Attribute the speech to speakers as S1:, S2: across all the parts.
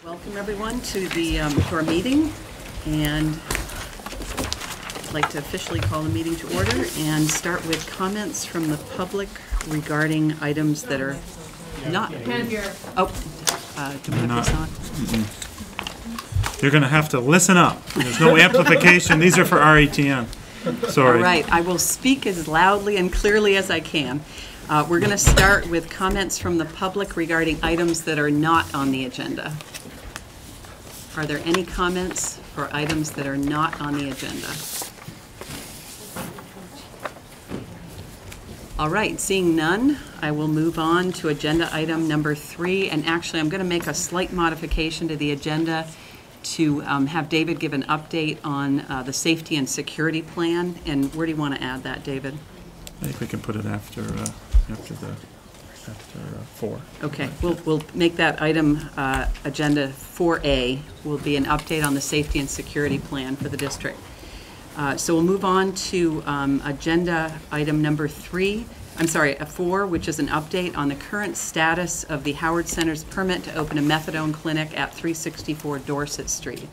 S1: Welcome everyone to our meeting, and I'd like to officially call the meeting to order and start with comments from the public regarding items that are not.
S2: Do we have this
S1: on?
S3: You're going to have to listen up. There's no amplification. These are for RETN. Sorry.
S1: All right, I will speak as loudly and clearly as I can. We're going to start with comments from the public regarding items that are not on the agenda. Are there any comments for items that are not on the agenda? All right, seeing none, I will move on to agenda item number 3. And actually, I'm going to make a slight modification to the agenda to have David give an update on the safety and security plan. And where do you want to add that, David?
S3: I think we can put it after 4.
S1: Okay, we'll make that item agenda 4A will be an update on the safety and security plan for the district. So we'll move on to agenda item number 4, which is an update on the current status of the Howard Center's permit to open a methadone clinic at 364 Dorset Street.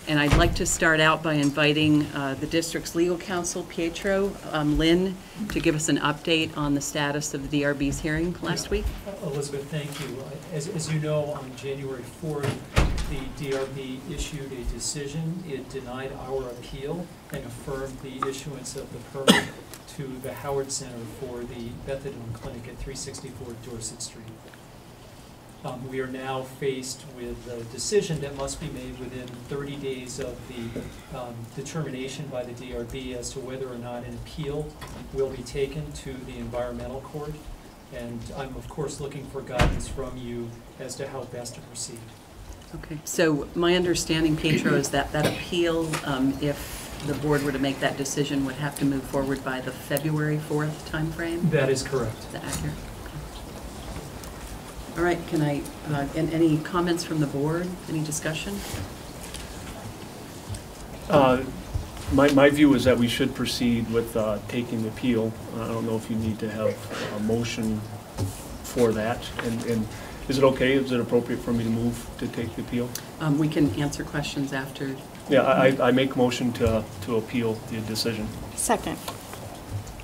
S1: And I'd like to start out by inviting the district's legal counsel, Pietro Lynn, to give us an update on the status of the DRB's hearing last week.
S2: Elizabeth, thank you. As you know, on January 4th, the DRB issued a decision. It denied our appeal and affirmed the issuance of the permit to the Howard Center for the methadone clinic at 364 Dorset Street. We are now faced with a decision that must be made within 30 days of the determination by the DRB as to whether or not an appeal will be taken to the environmental court. And I'm, of course, looking for guidance from you as to how best to proceed.
S1: Okay, so my understanding, Pietro, is that that appeal, if the board were to make that decision, would have to move forward by the February 4th timeframe?
S2: That is correct.
S1: Is that accurate? All right, can I, and any comments from the board? Any discussion?
S4: My view is that we should proceed with taking the appeal. I don't know if you need to have a motion for that. And is it okay? Is it appropriate for me to move to take the appeal?
S1: We can answer questions after.
S4: Yeah, I make motion to appeal the decision.
S5: Second.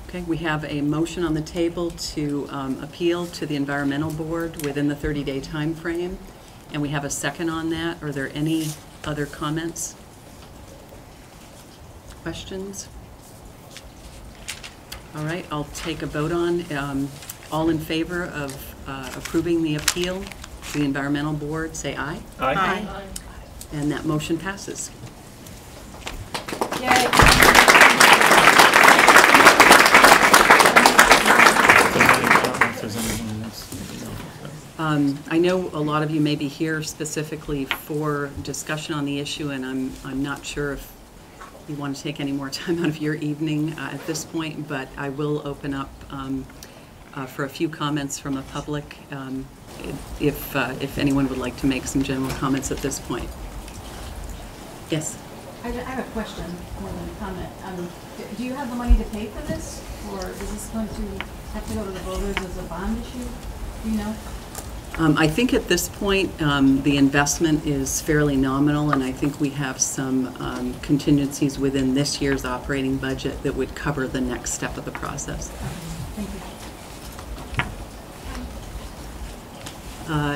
S1: Okay, we have a motion on the table to appeal to the environmental board within the 30-day time frame, and we have a second on that. Are there any other comments? Questions? All right, I'll take a vote on. All in favor of approving the appeal to the environmental board, say aye.
S4: Aye.
S5: Aye.
S1: And that motion passes.
S5: Yay.
S1: I know a lot of you may be here specifically for discussion on the issue, and I'm not sure if you want to take any more time out of your evening at this point, but I will open up for a few comments from the public if anyone would like to make some general comments at this point. Yes?
S6: I have a question more than a comment. Do you have the money to pay for this, or is this going to have to go to the voters as a bond issue? Do you know?
S1: I think at this point the investment is fairly nominal, and I think we have some contingencies within this year's operating budget that would cover the next step of the process.
S6: Thank you.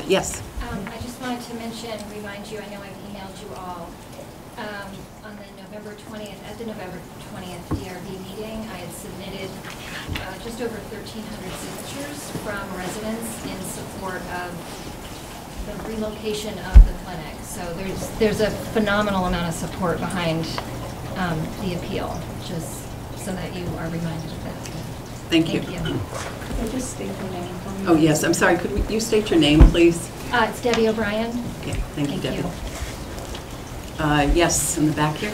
S1: Yes?
S7: I just wanted to remind you, I know I've emailed you all, on the November 20th, at the November 20th DRB meeting, I had submitted just over 1,300 signatures from residents in support of the relocation of the clinic. So there's a phenomenal amount of support behind the appeal, just so that you are reminded of that.
S1: Thank you.
S6: Could I just state your name for me?
S1: Oh, yes. I'm sorry. Could you state your name, please?
S7: It's Debbie O'Brien.
S1: Okay. Thank you, Debbie. Yes, in the back here.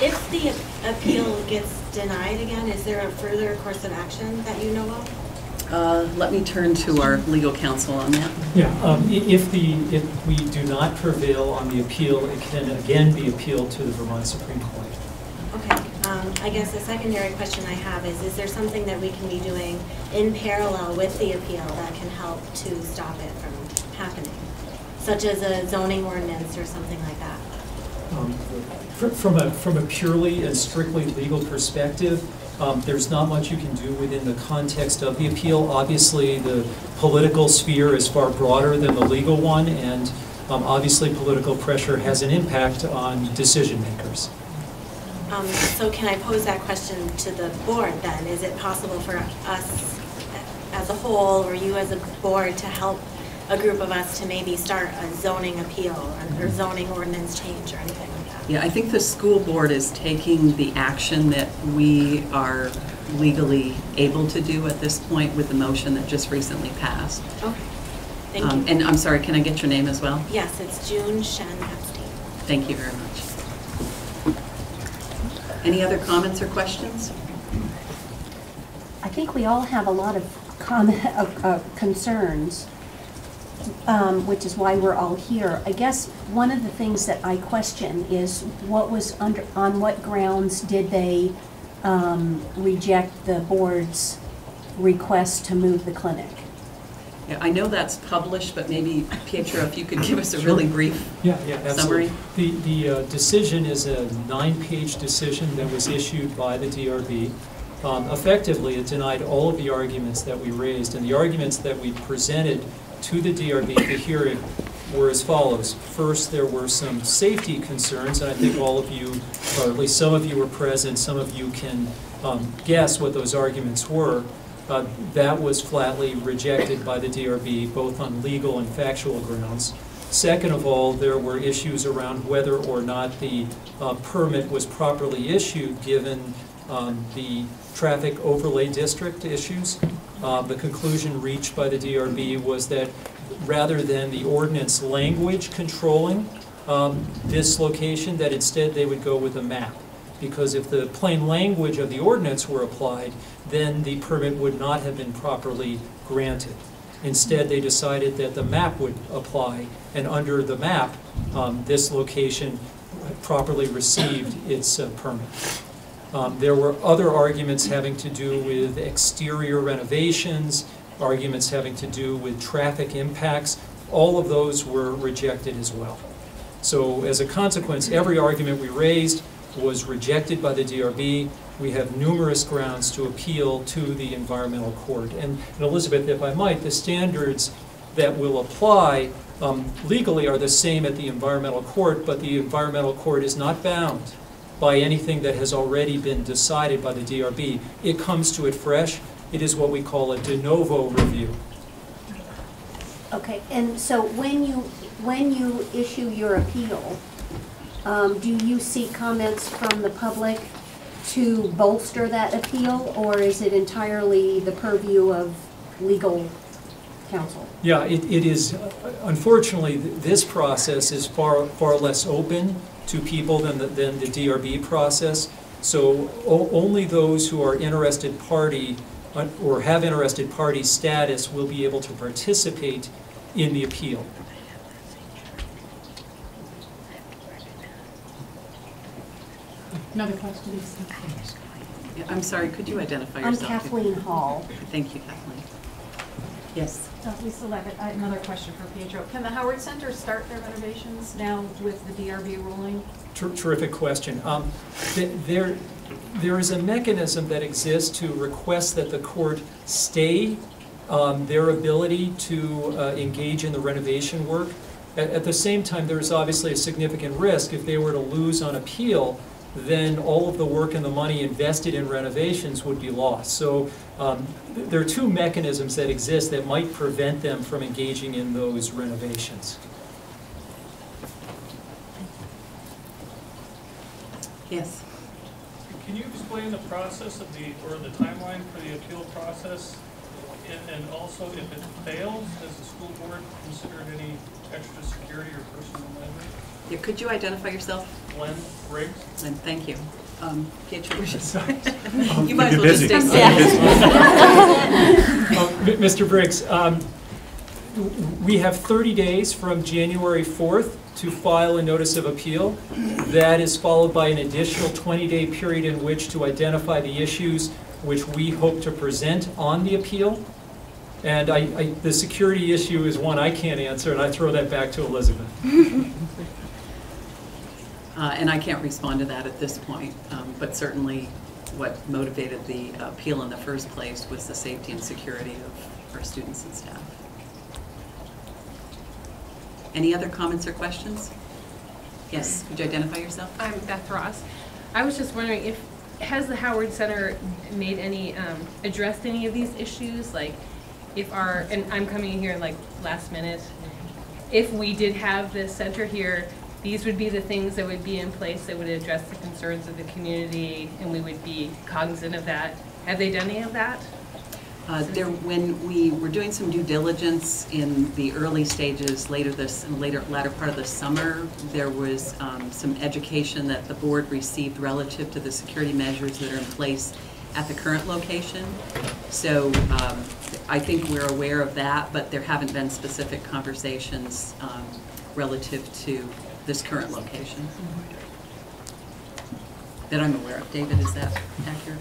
S8: If the appeal gets denied again, is there a further course of action that you know of?
S1: Let me turn to our legal counsel on that.
S2: Yeah, if we do not prevail on the appeal, it can again be appealed to the Vermont Supreme Court.
S8: Okay. I guess the secondary question I have is there something that we can be doing in parallel with the appeal that can help to stop it from happening? such as a zoning ordinance or something like that?
S2: From a purely and strictly legal perspective, there's not much you can do within the context of the appeal. Obviously, the political sphere is far broader than the legal one, and obviously political pressure has an impact on decision makers.
S8: So can I pose that question to the board then? Is it possible for us as a whole, or you as a board, to help a group of us to maybe start a zoning appeal or zoning ordinance change or anything like that?
S1: Yeah, I think the school board is taking the action that we are legally able to do at this point with the motion that just recently passed.
S8: Okay, thank you.
S1: And I'm sorry, can I get your name as well?
S8: Yes, it's June Shen Epstein.
S1: Thank you very much. Any other comments or questions?
S5: I think we all have a lot of concerns, which is why we're all here. I guess one of the things that I question is on what grounds did they reject the board's request to move the clinic?
S1: Yeah, I know that's published, but maybe, Pietro, if you could give us a really brief
S2: Absolutely.
S1: summary.
S2: The decision is a 9-page decision that was issued by the DRB. Effectively, it denied all of the arguments that we raised, and the arguments that we presented to the DRB to hearing were as follows. First, there were some safety concerns, and I think all of you, or at least some of you were present, some of you can guess what those arguments were. That was flatly rejected by the DRB, both on legal and factual grounds. Second of all, there were issues around whether or not the permit was properly issued given the traffic overlay district issues. The conclusion reached by the DRB was that rather than the ordinance language controlling this location, that instead they would go with a map. Because if the plain language of the ordinance were applied, then the permit would not have been properly granted. Instead, they decided that the map would apply, and under the map, this location properly received its permit. There were other arguments having to do with exterior renovations, arguments having to do with traffic impacts. All of those were rejected as well. So as a consequence, every argument we raised was rejected by the DRB. We have numerous grounds to appeal to the environmental court. And Elizabeth, if I might, the standards that will apply legally are the same at the environmental court, but the environmental court is not bound by anything that has already been decided by the DRB. It comes to it fresh. It is what we call a de novo review.
S5: Okay, and so when you issue your appeal, do you seek comments from the public to bolster that appeal, or is it entirely the purview of legal counsel? Yeah,
S2: it is. Unfortunately, this process is far less open to people than the DRB process. So only those who are interested party or have interested party status will be able to participate in the appeal.
S6: Another question?
S1: Yeah, I'm sorry, could you identify
S5: I'm
S1: yourself?
S5: Kathleen Hall.
S1: Thank you, Kathleen. Yes.
S6: Lisa Levitt, another question for Pietro. Can the Howard Center start their renovations now with the DRB ruling?
S2: Terrific question. There is a mechanism that exists to request that the court stay their ability to engage in the renovation work. At the same time, there is obviously a significant risk if they were to lose on appeal, then all of the work and the money invested in renovations would be lost. So there are two mechanisms that exist that might prevent them from engaging in those renovations.
S1: Yes.
S9: Can you explain the process of or the timeline for the appeal process? And also, if it fails, has the school board considered any extra security or personal measures?
S1: Yeah, could you identify yourself?
S9: Glenn Briggs.
S1: And thank you. Pietro, you might as well just stay
S5: I'm
S1: silent.
S2: Mr. Briggs, we have 30 days from January 4th to file a notice of appeal. That is followed by an additional 20-day period in which to identify the issues which we hope to present on the appeal. And the security issue is one I can't answer, and I throw that back to Elizabeth.
S1: And I can't respond to that at this point, but certainly what motivated the appeal in the first place was the safety and security of our students and staff. Any other comments or questions? Yes, could you identify yourself?
S10: I'm Beth Ross. I was just wondering has the Howard Center made any, addressed any of these issues? Like and I'm coming in here like last minute, if we did have this center here, these would be the things that would be in place that would address the concerns of the community, and we would be cognizant of that. Have they done any of that?
S1: When we were doing some due diligence in the early stages, latter part of the summer, there was some education that the board received relative to the security measures that are in place at the current location. So I think we're aware of that, but there haven't been specific conversations relative to this current location that I'm aware of. David, is that accurate?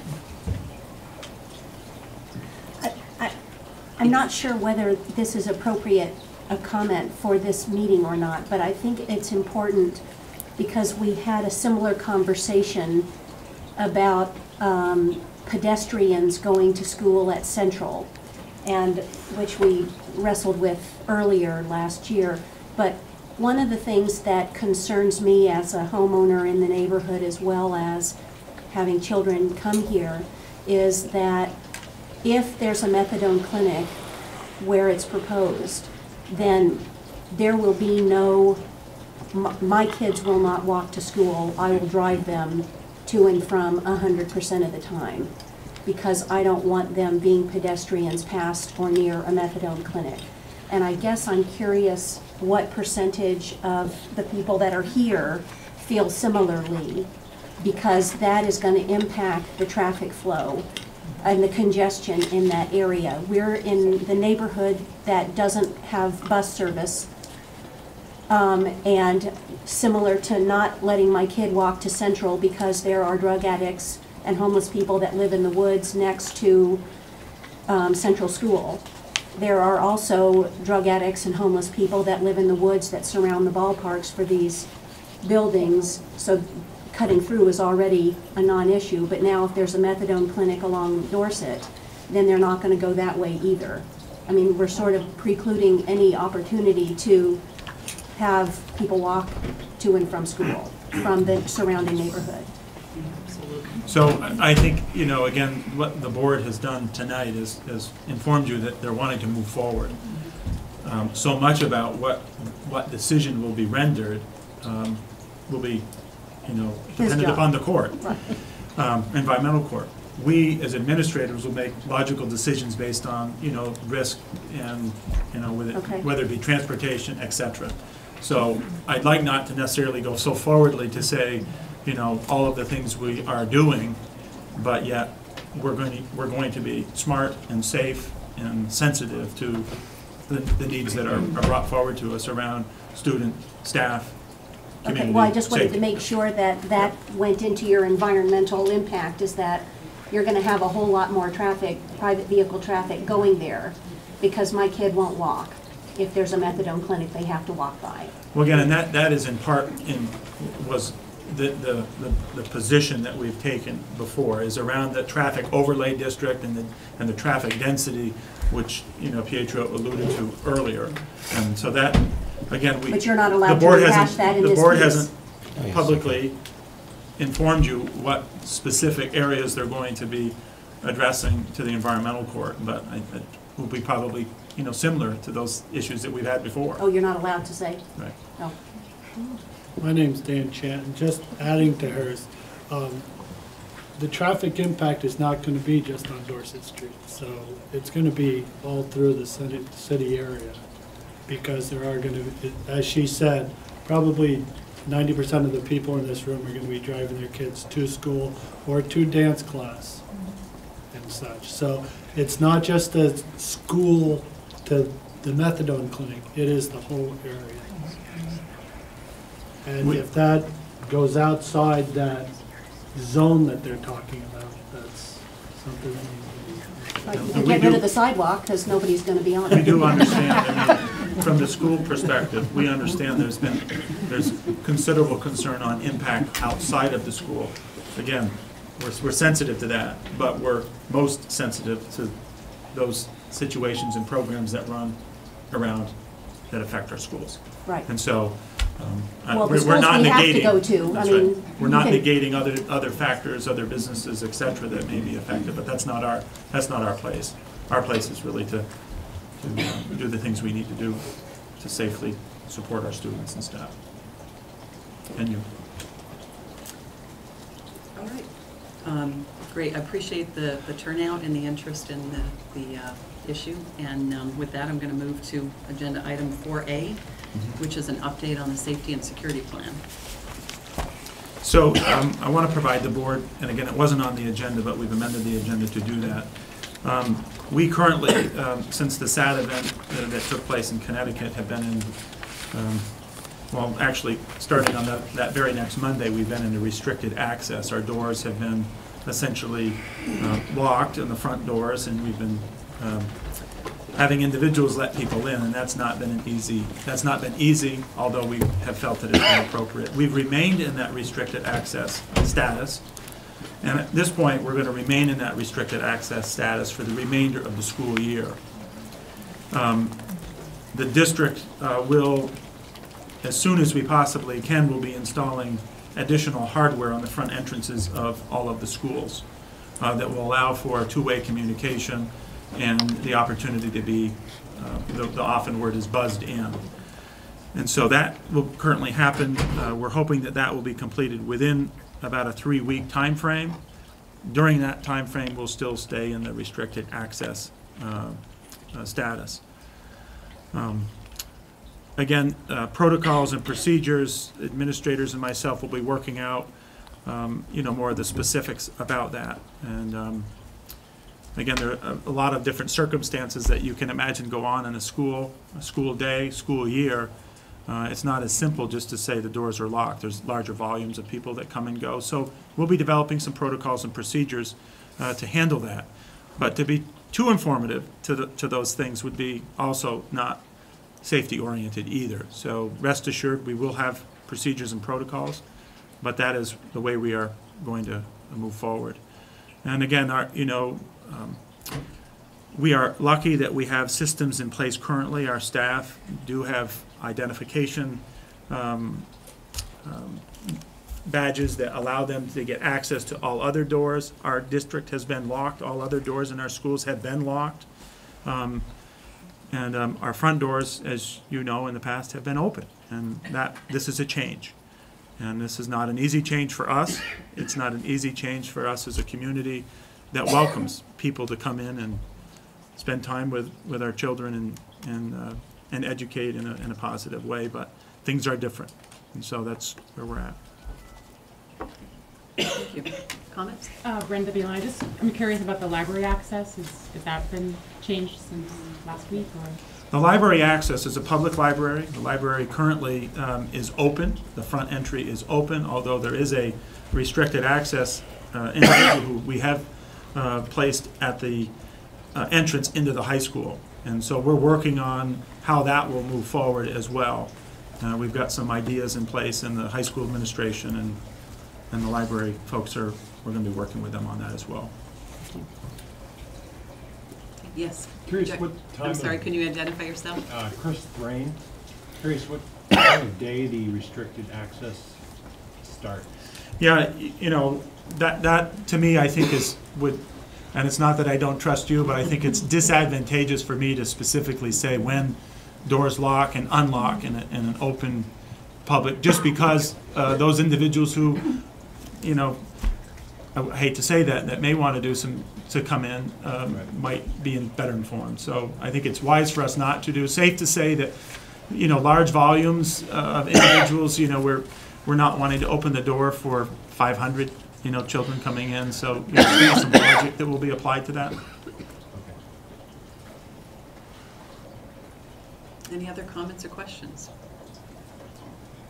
S5: I'm not sure whether this is appropriate a comment for this meeting or not, but I think it's important because we had a similar conversation about pedestrians going to school at Central, and which we wrestled with earlier last year. But one of the things that concerns me as a homeowner in the neighborhood, as well as having children come here, is that if there's a methadone clinic where it's proposed, then there will be my kids will not walk to school. I will drive them to and from 100% of the time, because I don't want them being pedestrians past or near a methadone clinic. And I guess I'm curious what percentage of the people that are here feel similarly, because that is going to impact the traffic flow and the congestion in that area. We're in the neighborhood that doesn't have bus service, and similar to not letting my kid walk to Central because there are drug addicts and homeless people that live in the woods next to Central School. There are also drug addicts and homeless people that live in the woods that surround the ballparks for these buildings, so cutting through is already a non-issue, but now if there's a methadone clinic along Dorset, then they're not going to go that way either. I mean, we're sort of precluding any opportunity to have people walk to and from school from the surrounding neighborhood.
S3: So I think, again, what the board has done tonight is informed you that they're wanting to move forward. So much about what decision will be rendered will be, dependent upon the court, environmental court. We, as administrators, will make logical decisions based on, risk and, whether it be transportation, et cetera. So I'd like not to necessarily go so forwardly to say, all of the things we are doing, but yet we're going to be smart and safe and sensitive to the needs that are brought forward to us around student, staff, community.
S5: Okay, well, I just wanted
S3: safety.
S5: to make sure that went into your environmental impact, is that you're going to have a whole lot more traffic, private vehicle traffic going there, because my kid won't walk. If there's a methadone clinic, they have to walk by.
S3: Well, again, and that is in part was the position that we've taken before is around the traffic overlay district and the traffic density, which Pietro alluded to earlier, and so that again
S5: But you're not allowed to rehash that in this piece.
S3: The board hasn't publicly informed you what specific areas they're going to be addressing to the environmental court, but it will be probably similar to those issues that we've had before.
S5: Oh, you're not allowed to say?
S3: Right.
S5: No.
S11: My name's Dan Chanton. Just adding to hers, the traffic impact is not going to be just on Dorset Street. So it's going to be all through the city area, because there are going to be, as she said, probably 90% of the people in this room are going to be driving their kids to school or to dance class and such. So it's not just the school to the methadone clinic, it is the whole area. And if that goes outside that zone that they're talking about, that's something that needs to be.
S5: Right, you
S3: And
S5: can
S3: we
S5: get rid
S3: do-
S5: of the sidewalk, because nobody's gonna be on
S3: We
S5: it.
S3: do understand, I mean, from the school perspective, we understand there's considerable concern on impact outside of the school. Again, we're sensitive to that, but we're most sensitive to those situations and programs that run around that affect our schools.
S5: Right.
S3: And so,
S5: Well, the
S3: we're
S5: schools
S3: not
S5: we have to
S3: negating.
S5: go to, I
S3: That's
S5: mean,
S3: right. We're
S5: you
S3: not
S5: can-
S3: negating other factors, other businesses, et cetera, that may be affected, but that's not our place. Our place is really to do the things we need to do to safely support our students and staff. And you.
S1: All right. Great, I appreciate the turnout and the interest in the issue. And with that, I'm going to move to agenda item 4A, which is an update on the safety and security plan.
S3: So I want to provide the board, and again, it wasn't on the agenda, but we've amended the agenda to do that. We currently, since the SAD event that took place in Connecticut, have been in, well, actually, starting on that very next Monday, we've been in a restricted access. Our doors have been essentially locked in the front doors, and we've been having individuals let people in, and that's not been easy, although we have felt that it's been appropriate. We've remained in that restricted access status, and at this point, we're going to remain in that restricted access status for the remainder of the school year. The district will, as soon as we possibly can, will be installing additional hardware on the front entrances of all of the schools that will allow for two-way communication and the opportunity to be, the often word is buzzed in. And so that will currently happen. We're hoping that that will be completed within about a 3-week time frame. During that time frame, we'll still stay in the restricted access status. Again, protocols and procedures, administrators and myself will be working out, more of the specifics about that. And again, there are a lot of different circumstances that you can imagine go on in a school day, school year. It's not as simple just to say the doors are locked. There's larger volumes of people that come and go. So we'll be developing some protocols and procedures to handle that. But to be too informative to those things would be also not safety-oriented either. So rest assured, we will have procedures and protocols, but that is the way we are going to move forward. And again, we are lucky that we have systems in place currently. Our staff do have identification badges that allow them to get access to all other doors. Our district has been locked. All other doors in our schools have been locked. And our front doors, as you know, in the past have been open. And this is a change. And this is not an easy change for us. It's not an easy change for us as a community that welcomes people to come in and spend time with our children and educate in a positive way. But things are different. And so that's where we're at.
S1: Thank you. Comments?
S12: Brenda Beeline, I'm curious about the library access. Has that been changed since last week? Or?
S3: The library access is a public library. The library currently is open. The front entry is open, although there is a restricted access individual who we have placed at the entrance into the high school. And so we're working on how that will move forward as well. We've got some ideas in place, and the high school administration and the library folks we're going to be working with them on that as well.
S1: Yes.
S13: Curious what time
S1: I'm sorry, can you identify yourself?
S13: Chris Thrain. Curious what time of day the restricted access starts.
S3: Yeah, that to me I think and it's not that I don't trust you, but I think it's disadvantageous for me to specifically say when doors lock and unlock in an open public, just because those individuals who, I hate to say that may want to come in, might be better informed. So I think it's wise for us not to do. Safe to say that, large volumes of individuals, we're not wanting to open the door for 500, children coming in. So there's some logic that will be applied to that.
S1: Any other comments or questions?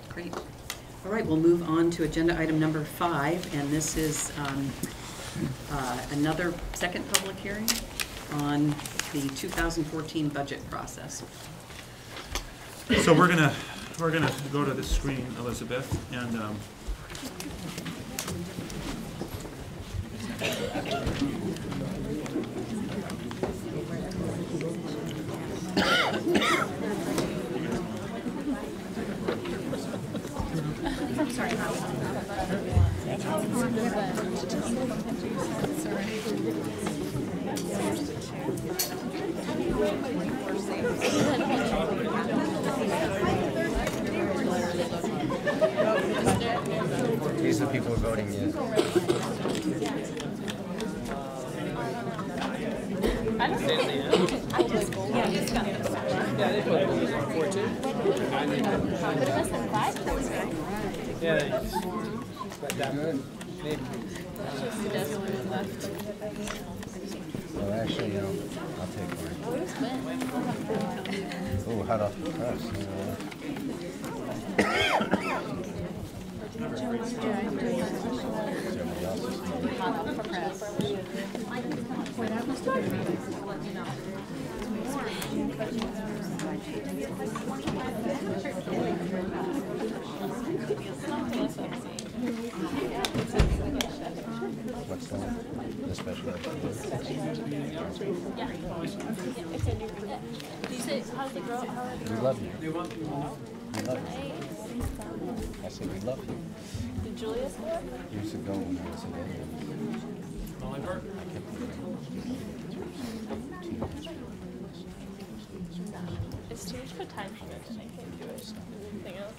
S1: Great. All right, we'll move on to agenda item number 5, and this is another second public hearing on the 2014 budget process.
S3: So we're gonna go to the screen, Elizabeth, and
S14: These are the people who are voting yes. Well, actually, I'll take one. Oh, hot off the press. What's the one? The special ed. We love you. We love you. I said we love you.
S15: Did Julia score?
S14: Years ago when I was a baby.
S15: It's too much of a time commit and I can't do it. Anything else?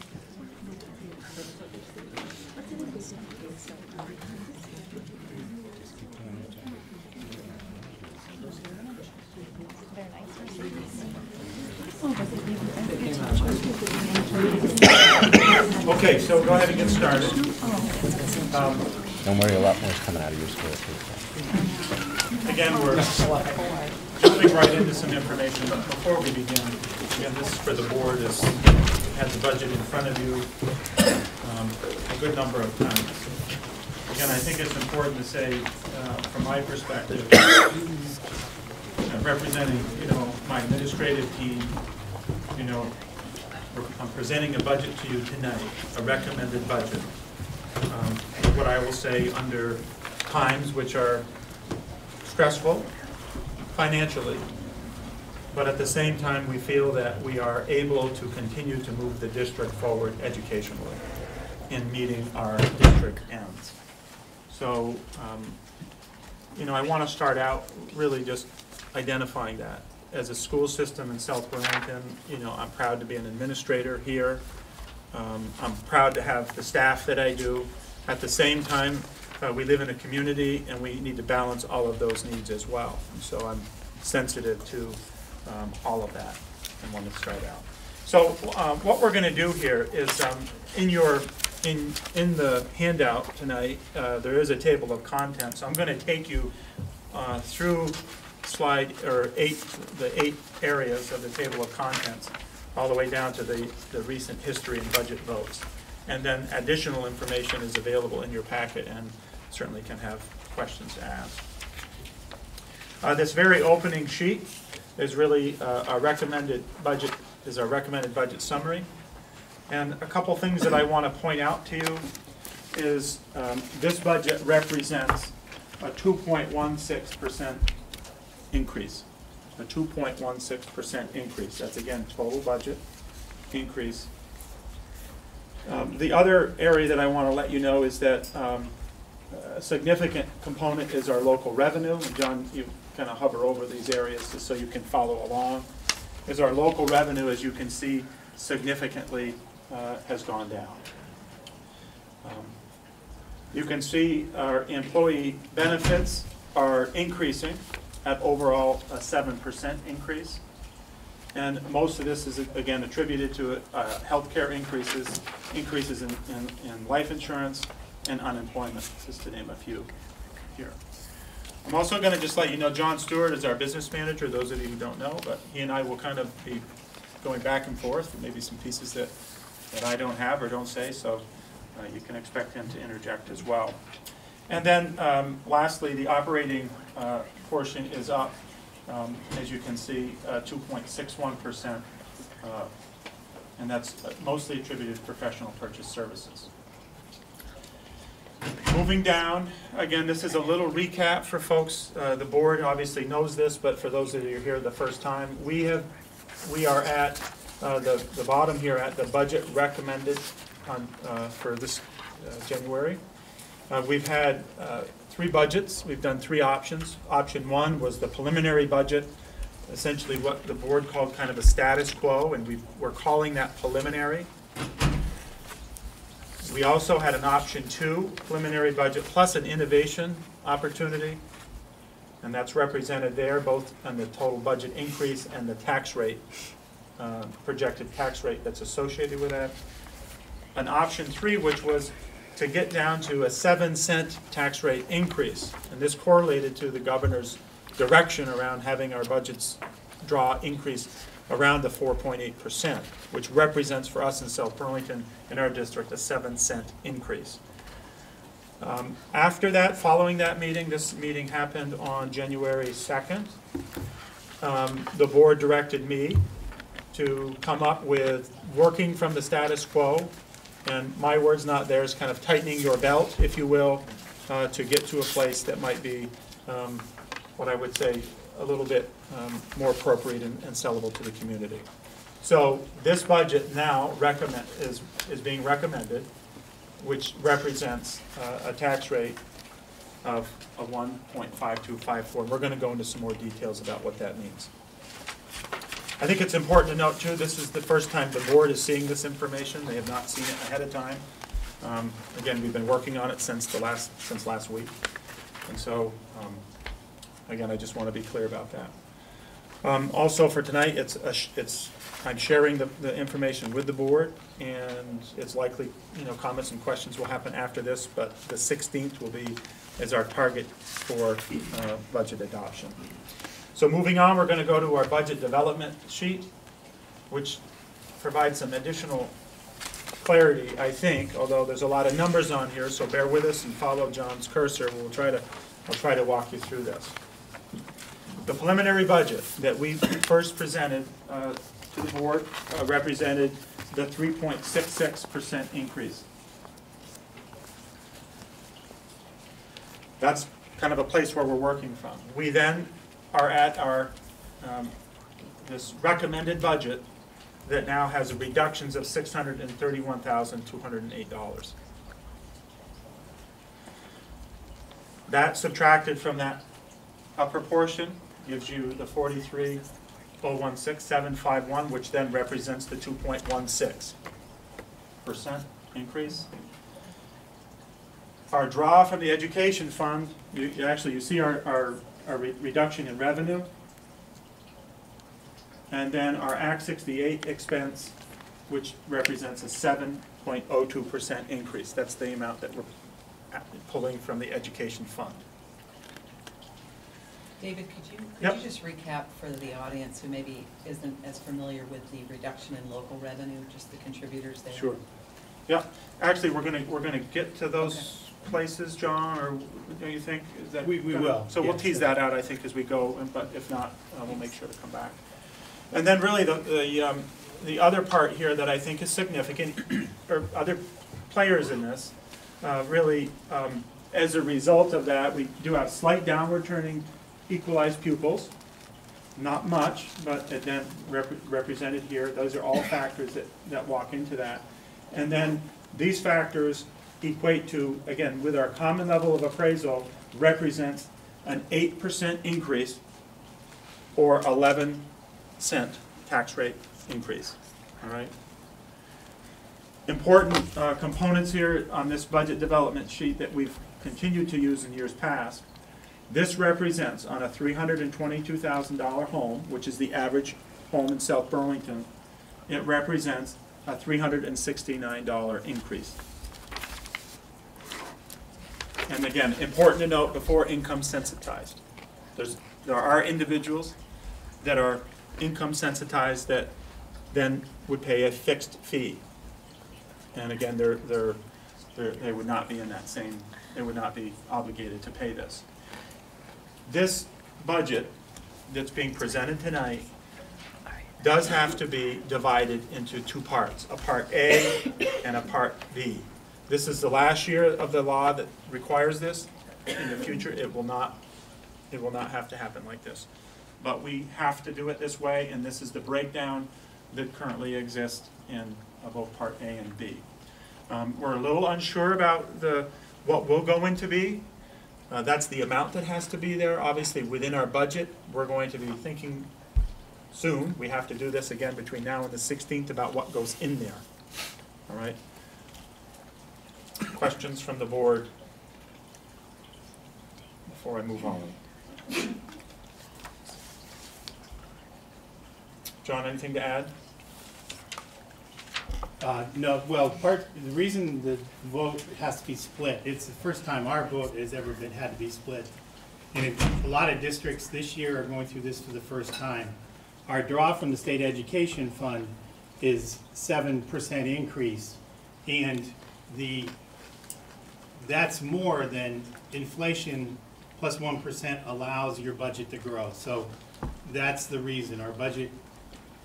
S15: They're nice.
S3: okay, so go ahead and get started.
S14: Don't worry, a lot more is coming out of your school too.
S3: Again, we're jumping right into some information, but before we begin, again, this is for the board, is has the budget in front of you a good number of times. Again, I think it's important to say, from my perspective, representing, my administrative team, I'm presenting a budget to you tonight, a recommended budget. What I will say, under times which are stressful financially, but at the same time we feel that we are able to continue to move the district forward educationally in meeting our district ends. So, I want to start out really just identifying that. As a school system in South Burlington, I'm proud to be an administrator here. I'm proud to have the staff that I do. At the same time, we live in a community and we need to balance all of those needs as well. And so I'm sensitive to all of that and want to start out. So what we're going to do here is in the handout tonight, there is a table of contents. So I'm going to take you through the 8 areas of the table of contents, all the way down to the recent history and budget votes. And then additional information is available in your packet and certainly can have questions to ask. This very opening sheet is really our recommended budget summary. And a couple things that I want to point out to you is this budget represents a 2.16% increase. A 2.16% increase. That's, again, total budget increase. The other area that I want to let you know is that a significant component is our local revenue. And John, you kind of hover over these areas just so you can follow along. Is our local revenue, as you can see, significantly has gone down. You can see our employee benefits are increasing at overall a 7% increase. And most of this is, again, attributed to healthcare increases in life insurance and unemployment, just to name a few here. I'm also going to just let you know, John Stewart is our business manager, those of you who don't know, but he and I will kind of be going back and forth, maybe some pieces that I don't have or don't say, so you can expect him to interject as well. And then lastly, the operating portion is up as you can see, 2.61%, and that's mostly attributed to professional purchase services. Moving down, again, this is a little recap for folks. The board obviously knows this, but for those of you here the first time, we are at the bottom here at the budget recommended on, for this January. We've had 3 budgets. We've done 3 options. Option 1 was the preliminary budget, essentially what the board called kind of a status quo, and we're calling that preliminary. We also had an option 2, preliminary budget, plus an innovation opportunity, and that's represented there, both on the total budget increase and the tax rate, projected tax rate that's associated with that. An option 3, which was to get down to a 7-cent tax rate increase, and this correlated to the governor's direction around having our budgets draw increase around the 4.8%, which represents for us in South Burlington, in our district, a 7-cent increase. After that, following that meeting, this meeting happened on January 2nd, the board directed me to come up with working from the status quo, and my words, not theirs, kind of tightening your belt, if you will, to get to a place that might be what I would say a little bit more appropriate and sellable to the community. So this budget now is being recommended, which represents a tax rate of 1.5254. We're going to go into some more details about what that means. I think it's important to note too, this is the first time the board is seeing this information. They have not seen it ahead of time. Again, we've been working on it since last week, and so again, I just want to be clear about that. Also for tonight, I'm sharing the information with the board, and it's likely, comments and questions will happen after this, but the 16th will be as our target for budget adoption. So moving on, we're going to go to our budget development sheet, which provides some additional clarity, I think, although there's a lot of numbers on here, so bear with us and follow John's cursor. I'll try to walk you through this. The preliminary budget that we first presented to the board represented the 3.66% increase. That's kind of a place where we're working from. We then are at our this recommended budget that now has reductions of $631,208. That subtracted from that upper portion gives you the 43,016,751, which then represents the 2.16% increase. Our draw from the education fund, you see our reduction in revenue, and then our Act 68 expense, which represents a 7.02% increase. That's the amount that we're pulling from the education fund.
S1: David, could you just recap for the audience who maybe isn't as familiar with the reduction in local revenue, just the contributors there?
S3: Sure. Yeah. Actually, we're gonna get to those places, John, or do you think? Is that
S11: we will.
S3: So we'll tease that out, I think, as we go. But if not, we'll make sure to come back. And then, really, the other part here that I think is significant, or other players in this, really, as a result of that, we do have slight downward turning equalized pupils, not much, but then represented here. Those are all factors that walk into that. And then these factors equate to, again, with our common level of appraisal, represents an 8% increase or 11-cent tax rate increase. All right. Important components here on this budget development sheet that we've continued to use in years past. This represents on a $322,000 home, which is the average home in South Burlington, it represents a $369 increase. And again, important to note, before income sensitized. There are individuals that are income sensitized that then would pay a fixed fee. And again, they would not be in that same, they would not be obligated to pay this. This budget that's being presented tonight does have to be divided into two parts, a Part A and a Part B. This is the last year of the law that requires this. In the future, it will not have to happen like this. But we have to do it this way, and this is the breakdown that currently exists in both Part A and B. We're a little unsure about what will go into B. That's the amount that has to be there. Obviously, within our budget, we're going to be thinking soon. We have to do this again between now and the 16th about what goes in there. All right? Questions from the board before I move on? John, anything to add?
S13: No, well, the reason the vote has to be split, it's the first time our vote has ever had to be split. And a lot of districts this year are going through this for the first time. Our draw from the state education fund is 7% increase, and that's more than inflation plus 1% allows your budget to grow. So that's the reason our budget,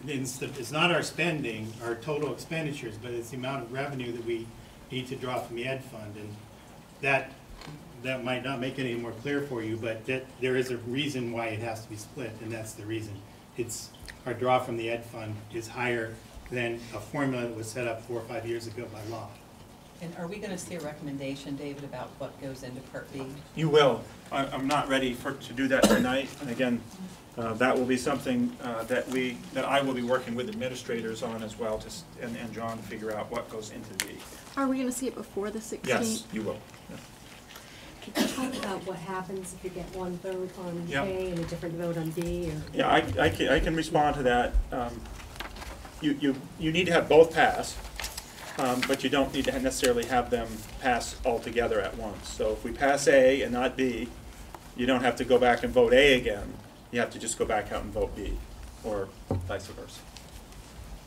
S13: it's not our spending, our total expenditures, but it's the amount of revenue that we need to draw from the ed fund. And that might not make it any more clear for you, but there is a reason why it has to be split, and that's the reason. It's our draw from the ed fund is higher than a formula that was set up 4 or 5 years ago by law.
S1: And are we going to see a recommendation, David, about what goes into Part B?
S3: You will. I'm not ready to do that tonight. And again, that will be something that I will be working with administrators on as well, and John to figure out what goes into B.
S15: Are we going to see it before the 16th?
S3: Yes, you will. Yeah.
S16: Could you talk about what happens if you get one vote on A and a different vote on B? Or?
S3: Yeah, I can respond to that. You need to have both pass, but you don't need to necessarily have them pass all together at once. So if we pass A and not B, you don't have to go back and vote A again. You have to just go back out and vote B, or vice versa.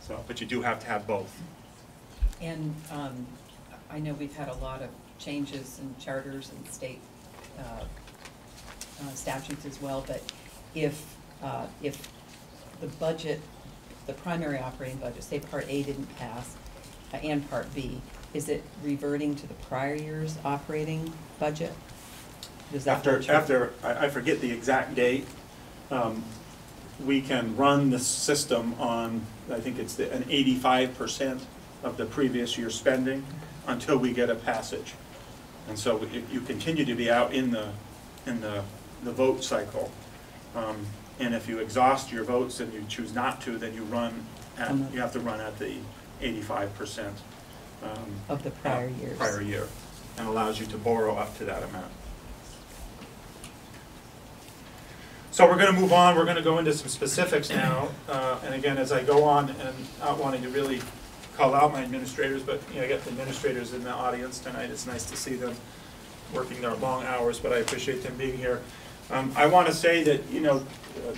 S3: So, but you do have to have both.
S1: And I know we've had a lot of changes in charters and state statutes as well, but if the budget, the primary operating budget, say Part A didn't pass, and Part B, is it reverting to the prior year's operating budget? Does that
S3: after I forget the exact date, we can run the system on, I think it's an 85% of the previous year's spending until we get a passage. And so you continue to be out in the vote cycle. And if you exhaust your votes and you choose not to, then you have to run at the 85%
S1: of the prior
S3: year, and allows you to borrow up to that amount. So we're going to move on. We're going to go into some specifics now. And again, as I go on, and not wanting to really call out my administrators, but I got the administrators in the audience tonight. It's nice to see them working their long hours, but I appreciate them being here. I want to say that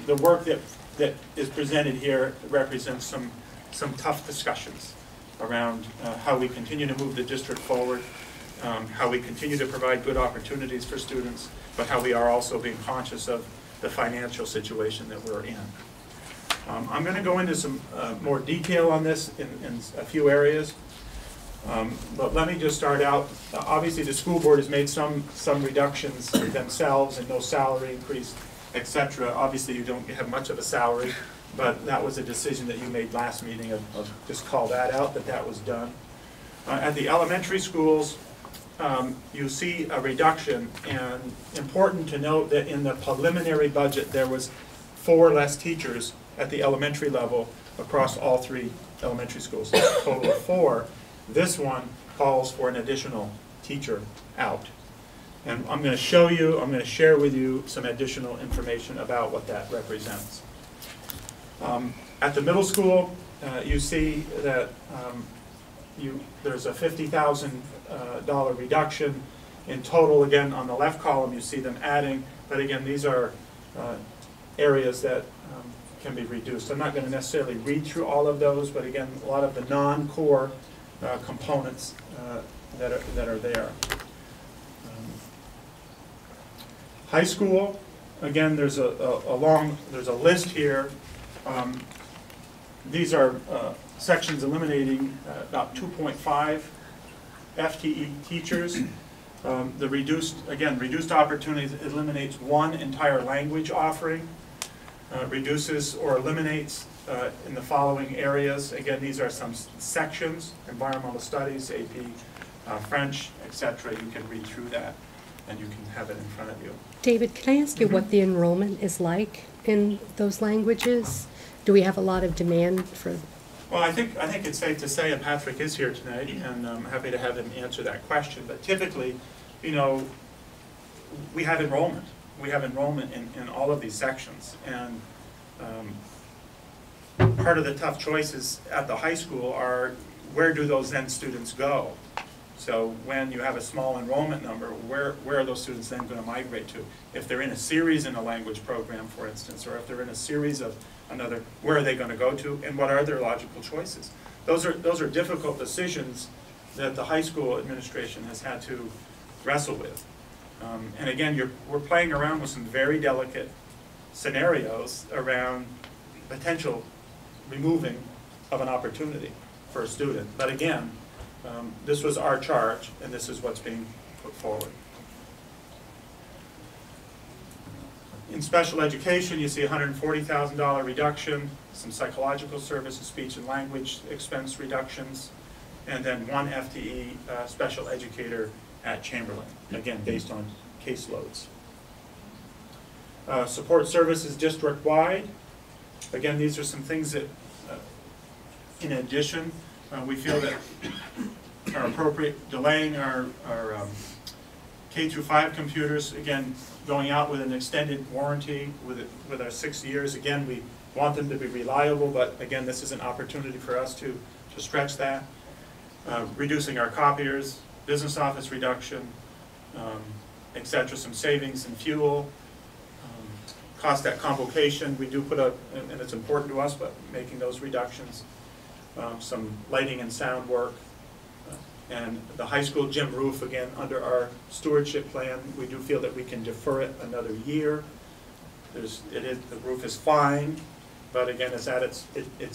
S3: the work that is presented here represents some tough discussions around how we continue to move the district forward, how we continue to provide good opportunities for students, but how we are also being conscious of the financial situation that we're in. I'm going to go into some more detail on this in a few areas, but let me just start out. Obviously, the school board has made some reductions themselves, and no salary increase, etc. Obviously, you don't have much of a salary, but that was a decision that you made last meeting of just call that out, that was done. At the elementary schools, you see a reduction, and important to note that in the preliminary budget there was 4 less teachers at the elementary level across all 3 elementary schools, so a total of 4. This one calls for an additional teacher out. And I'm going to share with you some additional information about what that represents. At the middle school, you see that there's a $50,000 reduction in total. Again, on the left column, you see them adding, but again, these are areas that can be reduced. I'm not going to necessarily read through all of those, but again, a lot of the non-core components that are there. High school, again, there's there's a list here. These are sections eliminating about 2.5 FTE teachers. The reduced opportunities eliminates one entire language offering, reduces or eliminates in the following areas. Again, these are some sections: environmental studies, AP, French, etc. You can read through that, and you can have it in front of you.
S16: David, can I ask you what the enrollment is like in those languages? Do we have a lot of demand for?
S3: Well, I think it's safe to say, and Patrick is here tonight, and I'm happy to have him answer that question. But typically, you know, we have enrollment. We have enrollment in all of these sections, and part of the tough choices at the high school are where do those then students go? So when you have a small enrollment number, where are those students then going to migrate to? If they're in a series in a language program, for instance, or if they're in a series of another, where are they going to go to, and what are their logical choices? Those are difficult decisions that the high school administration has had to wrestle with. And again, we're playing around with some very delicate scenarios around potential removing of an opportunity for a student. But again, this was our charge, and this is what's being put forward. In special education, you see a $140,000 reduction, some psychological services, speech and language expense reductions, and then one FTE special educator at Chamberlain, again, based on caseloads. Support services district-wide. Again, these are some things that, in addition, we feel that are appropriate. Delaying our K through 5 computers, again, going out with an extended warranty with our 6 years. Again, we want them to be reliable, but again, this is an opportunity for us to stretch that. Reducing our copiers, business office reduction, etc. Some savings in fuel, cost at convocation. We do put up, and it's important to us, but making those reductions. Some lighting and sound work. And the high school gym roof, again, under our stewardship plan, we do feel that we can defer it another year. The roof is fine, but again, it's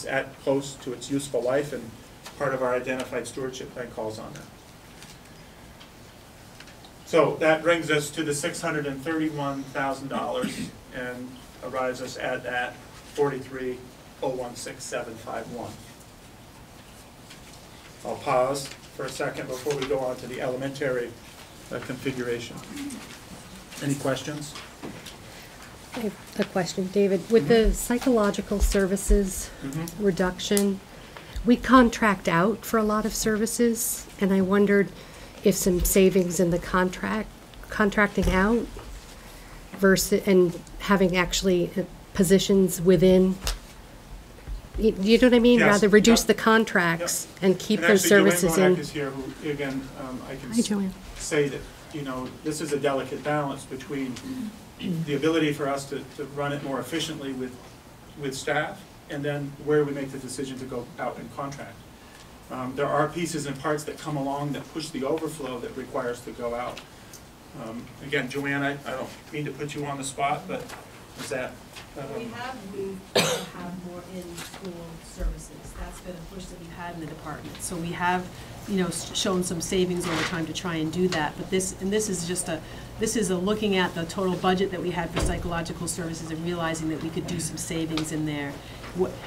S3: at close to its useful life, and part of our identified stewardship plan calls on that. So that brings us to the $631,000 and arrives us at that 43,016,751. I'll pause for a second before we go on to the elementary configuration. Any questions?
S16: I have a question, David. With the psychological services reduction, we contract out for a lot of services, and I wondered if some savings in the contracting out versus and having actually positions within. You know what I mean?
S3: Yes.
S16: Rather reduce the contracts and keep those services
S3: Joanne
S16: in.
S3: is here, who, again, I can
S16: Hi, Joanne.
S3: say that, you know, this is a delicate balance between the ability for us to run it more efficiently with staff, and then where we make the decision to go out and contract. There are pieces and parts that come along that push the overflow that requires to go out. Again, Joanne, I don't mean to put you on the spot, but is that?
S6: We have moved to have more in-school services. That's been a push that we've had in the department. So we have, you know, shown some savings over time to try and do that. But this is just a looking at the total budget that we had for psychological services and realizing that we could do some savings in there.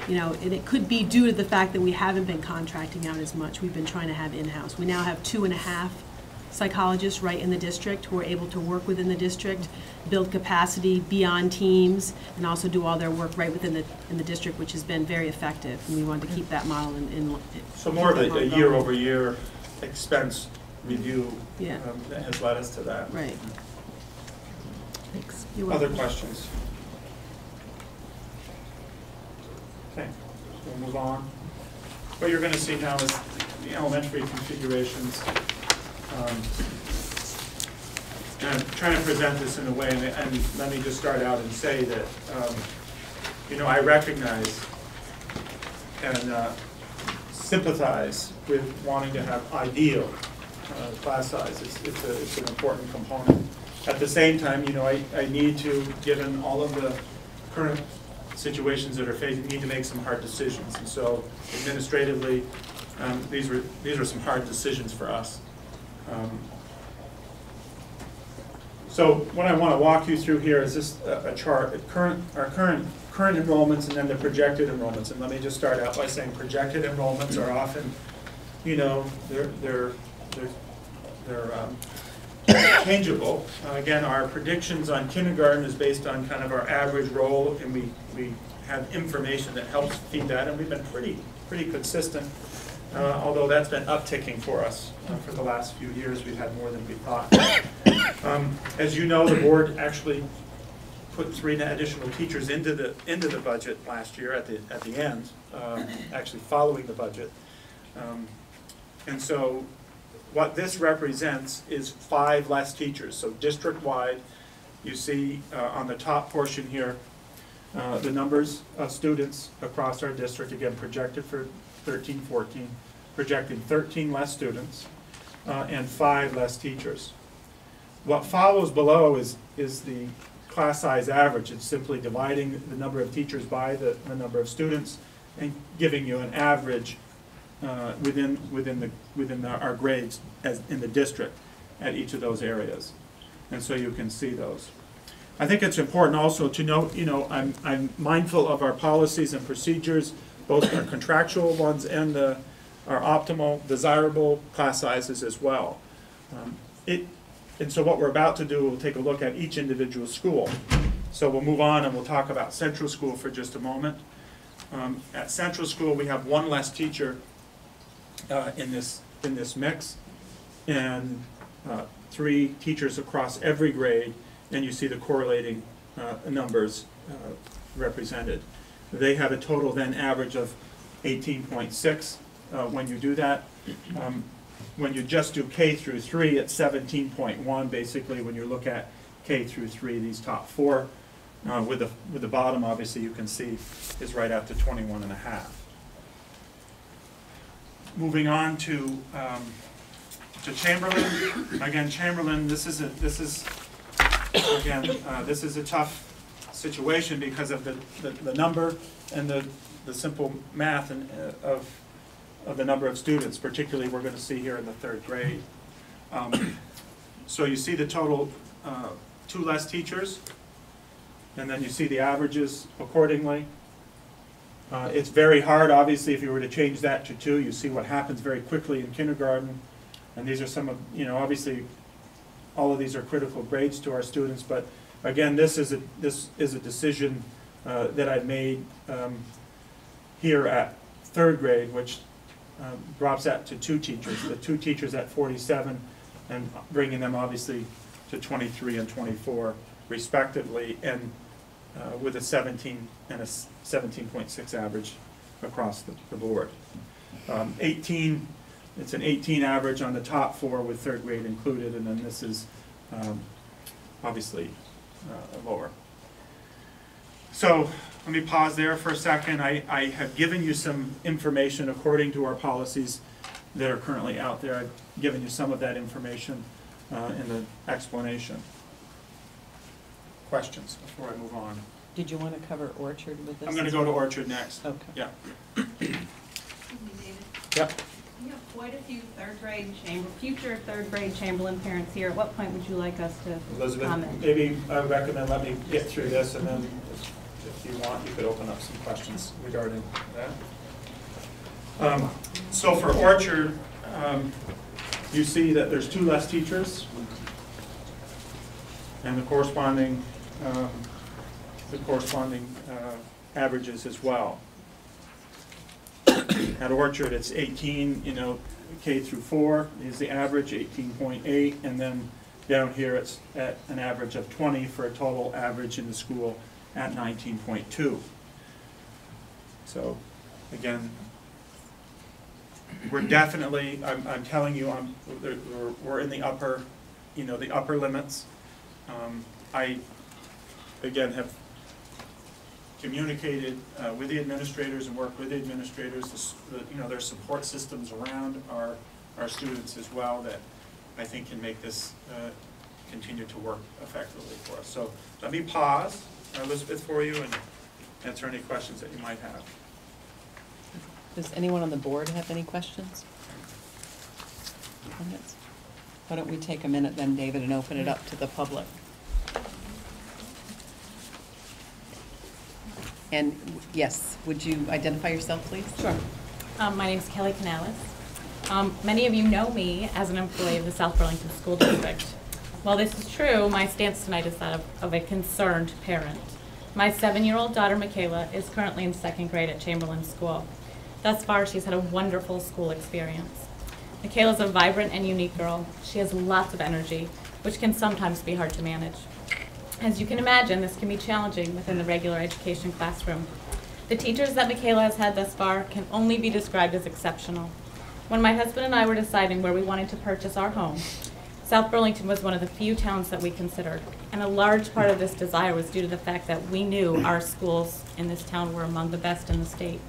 S6: You know, and it could be due to the fact that we haven't been contracting out as much. We've been trying to have in-house. We now have 2.5 psychologists right in the district who are able to work within the district, build capacity beyond teams, and also do all their work right within the district, which has been very effective. And we wanted to keep that model in
S3: so more of a year-over-year expense review
S6: that
S3: has led us to that.
S6: Right.
S16: Thanks.
S3: Other questions? Okay, we'll move on. What you're going to see now is the elementary configurations. And I'm trying to present this in a way, and let me just start out and say that, you know, I recognize and sympathize with wanting to have ideal class sizes. It's an important component. At the same time, you know, I need to, given all of the current situations that are facing, need to make some hard decisions. And so administratively, these are some hard decisions for us. So what I want to walk you through here is just a chart, our current enrollments and then the projected enrollments. And let me just start out by saying projected enrollments are often, you know, they're changeable. Again, our predictions on kindergarten is based on kind of our average roll, and we have information that helps feed that, and we've been pretty consistent. Although that's been upticking for us for the last few years. We've had more than we thought. As you know, the board actually put 3 additional teachers into the budget last year at the end, actually following the budget. And so what this represents is 5 less teachers. So district-wide, you see on the top portion here, the numbers of students across our district, again projected for 13-14, projecting 13 less students and 5 less teachers. What follows below is the class size average. It's simply dividing the number of teachers by the number of students and giving you an average within our grades as in the district at each of those areas. And so you can see those. I think it's important also to note, you know, I'm mindful of our policies and procedures, both our contractual ones and our optimal, desirable class sizes as well. And so what we're about to do, we'll take a look at each individual school. So we'll move on and we'll talk about Central School for just a moment. At Central School, we have 1 less teacher in this mix, and 3 teachers across every grade, and you see the correlating numbers represented. They have a total then average of 18.6 when you do that. When you just do K through 3, it's 17.1 basically when you look at K through 3, these top 4. With the bottom, obviously, you can see is right at the 21.5. Moving on to Chamberlain. Again, Chamberlain, this is a tough situation because of the number and the simple math and of the number of students, particularly we're going to see here in the 3rd grade. So you see the total 2 less teachers, and then you see the averages accordingly. It's very hard, obviously, if you were to change that to 2, you see what happens very quickly in kindergarten. And these are some of, you know, obviously, all of these are critical grades to our students. But again, this is a decision that I've made here at 3rd grade, which drops that to 2 teachers. The 2 teachers at 47, and bringing them obviously to 23 and 24 respectively, and with a 17 and a 17.6 average across the board. 18, it's an 18 average on the top 4 with 3rd grade included, and then this is obviously lower. So let me pause there for a second. I have given you some information according to our policies that are currently out there. I've given you some of that information in the explanation. Questions before I move on?
S1: Did you want to cover Orchard with this?
S3: I'm going to go to Orchard next.
S1: Okay.
S3: Yeah.
S17: David.
S3: Yep.
S17: You have quite a few future 3rd grade Chamberlain parents here. At what point would you like us to
S3: Elizabeth,
S17: comment?
S3: maybe I would recommend let me get through this, and then if you want, you could open up some questions regarding that. So for Orchard, you see that there's 2 less teachers, and the corresponding averages as well. At Orchard, it's 18, you know, K through 4 is the average, 18.8, and then down here it's at an average of 20 for a total average in the school at 19.2. So, again, we're definitely, I'm telling you, we're in the upper, you know, the upper limits. I, again, have communicated with the administrators and worked with the administrators, you know, there's support systems around our students as well that I think can make this continue to work effectively for us. So let me pause, Elizabeth, for you and answer any questions that you might have.
S1: Does anyone on the board have any questions? Comments? Why don't we take a minute then, David, and open it up to the public? And yes, would you identify yourself, please?
S18: Sure. My name is Kelly Canales. Many of you know me as an employee of the South Burlington School District. While this is true, my stance tonight is that of a concerned parent. My 7-year-old daughter, Michaela, is currently in 2nd grade at Chamberlain School. Thus far, she's had a wonderful school experience. Michaela's a vibrant and unique girl. She has lots of energy, which can sometimes be hard to manage. As you can imagine, this can be challenging within the regular education classroom. The teachers that Michaela has had thus far can only be described as exceptional. When my husband and I were deciding where we wanted to purchase our home, South Burlington was one of the few towns that we considered, and a large part of this desire was due to the fact that we knew our schools in this town were among the best in the state.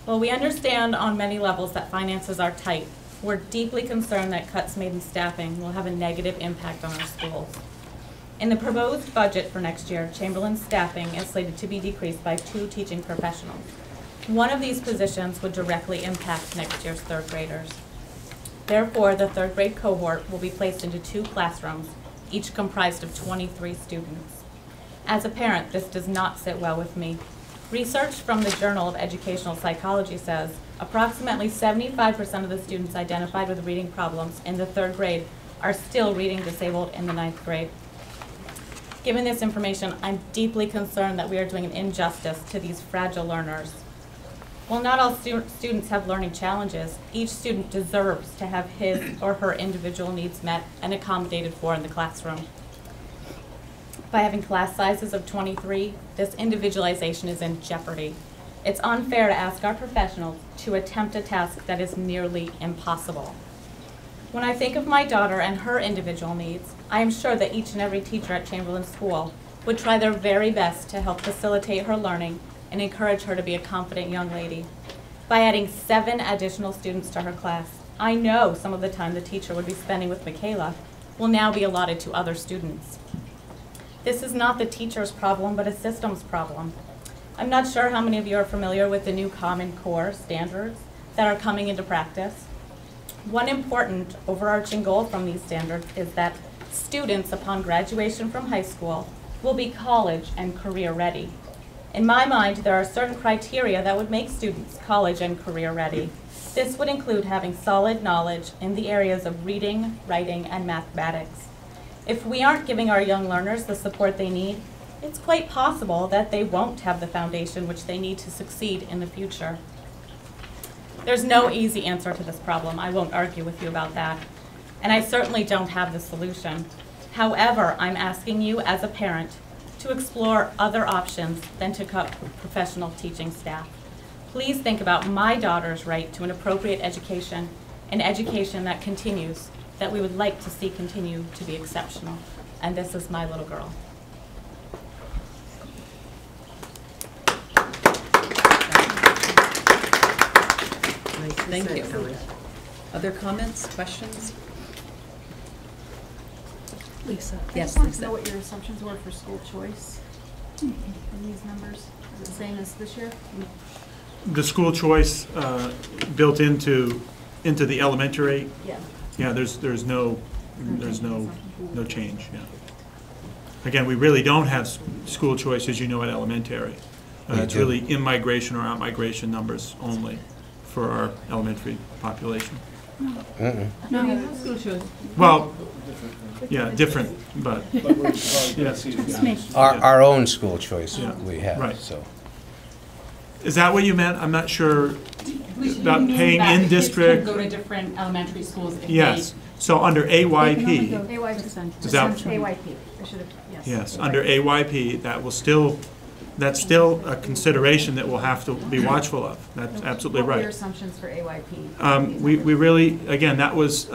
S18: While we understand on many levels that finances are tight, we're deeply concerned that cuts made in staffing will have a negative impact on our schools. In the proposed budget for next year, Chamberlain's staffing is slated to be decreased by 2 teaching professionals. One of these positions would directly impact next year's 3rd graders. Therefore, the 3rd grade cohort will be placed into 2 classrooms, each comprised of 23 students. As a parent, this does not sit well with me. Research from the Journal of Educational Psychology says approximately 75% of the students identified with reading problems in the 3rd grade are still reading disabled in the 9th grade. Given this information, I'm deeply concerned that we are doing an injustice to these fragile learners. While not all students have learning challenges, each student deserves to have his or her individual needs met and accommodated for in the classroom. By having class sizes of 23, this individualization is in jeopardy. It's unfair to ask our professionals to attempt a task that is nearly impossible. When I think of my daughter and her individual needs, I am sure that each and every teacher at Chamberlain School would try their very best to help facilitate her learning and encourage her to be a confident young lady. By adding 7 additional students to her class, I know some of the time the teacher would be spending with Michaela will now be allotted to other students. This is not the teacher's problem, but a systems problem. I'm not sure how many of you are familiar with the new Common Core standards that are coming into practice. One important overarching goal from these standards is that students, upon graduation from high school, will be college and career ready. In my mind, there are certain criteria that would make students college and career ready. This would include having solid knowledge in the areas of reading, writing, and mathematics. If we aren't giving our young learners the support they need, it's quite possible that they won't have the foundation which they need to succeed in the future. There's no easy answer to this problem. I won't argue with you about that. And I certainly don't have the solution. However, I'm asking you as a parent to explore other options than to cut professional teaching staff. Please think about my daughter's right to an appropriate education, an education that continues, that we would like to see continue to be exceptional. And this is my little girl.
S1: Thank you. Other comments, questions?
S16: Lisa.
S1: Yes,
S17: I just wanted to
S1: Lisa.
S17: know what your assumptions were for school choice in these numbers. Is it the same as this year?
S3: The school choice built into the elementary.
S17: Yeah.
S3: Yeah, there's no change. Yeah. Again, we really don't have school choice, as you know, at elementary. It's really in-migration or out-migration numbers only for our elementary population.
S17: No, school choice.
S3: Well, yeah, different, but yes.
S14: Our own school choice we have,
S3: Right.
S14: so.
S3: Is that what you meant? I'm not sure about paying in
S12: Kids
S3: district.
S12: can go to different elementary schools if
S3: Yes, so under AYP,
S17: AYP.
S3: Is that-
S17: AYP. I should have, yes.
S3: yes, under AYP, that's still a consideration that we'll have to be watchful of. That's absolutely
S17: What were your
S3: right.
S17: assumptions for AYP?
S3: We really, again, that was,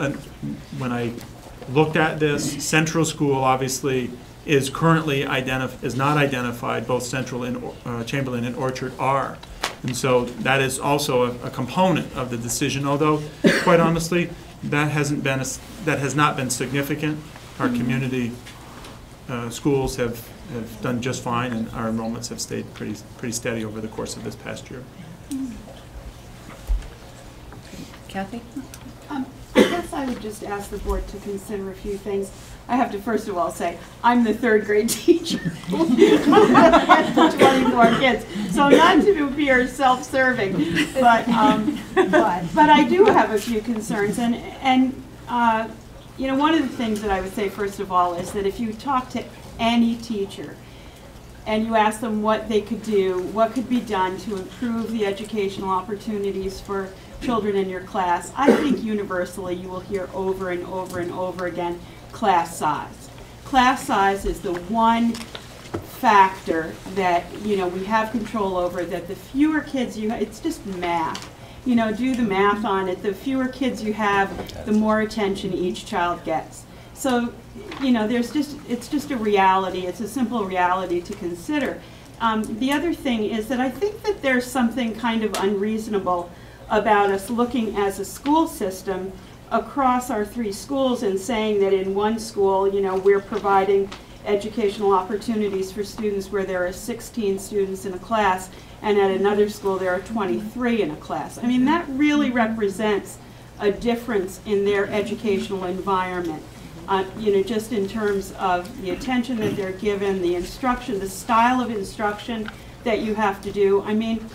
S3: when I looked at this, Central School obviously is currently is not identified, both Central and Chamberlain and Orchard are. And so that is also a component of the decision, although quite honestly, that has not been significant. Our community schools have done just fine, and our enrollments have stayed pretty steady over the course of this past year.
S1: Kathy?
S19: I guess I would just ask the board to consider a few things. I have to first of all say, I'm the third grade teacher. I have 24 kids, so not to appear self-serving, but I do have a few concerns. And you know, one of the things that I would say first of all is that if you talk to any teacher and you ask them what they could do, what could be done to improve the educational opportunities for children in your class, I think universally you will hear over and over and over again, class size. Class size is the one factor that, you know, we have control over, that the fewer kids you have, it's just math. You know, do the math on it. The fewer kids you have, the more attention each child gets. So, you know, it's just a reality. It's a simple reality to consider. The other thing is that I think that there's something kind of unreasonable about us looking as a school system across our 3 schools and saying that in one school, you know, we're providing educational opportunities for students where there are 16 students in a class, and at another school there are 23 in a class. I mean, that really represents a difference in their educational environment. You know, just in terms of the attention that they're given, the instruction, the style of instruction that you have to do. I mean,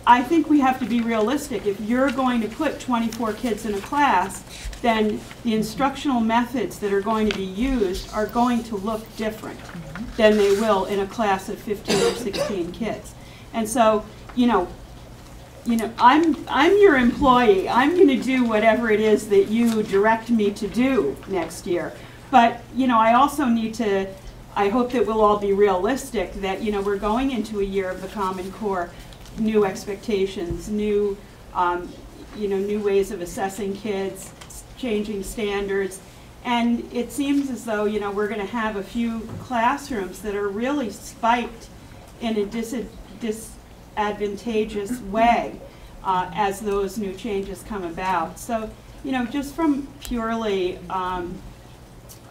S19: I think we have to be realistic. If you're going to put 24 kids in a class, then the instructional methods that are going to be used are going to look different than they will in a class of 15 or 16 kids. And so, you know, I'm your employee. I'm going to do whatever it is that you direct me to do next year. But, you know, I also need to, I hope that we'll all be realistic that, you know, we're going into a year of the Common Core, new expectations, new, you know, new ways of assessing kids, changing standards. And it seems as though, you know, we're going to have a few classrooms that are really spiked in a disadvantageous way as those new changes come about. So, you know, just from purely a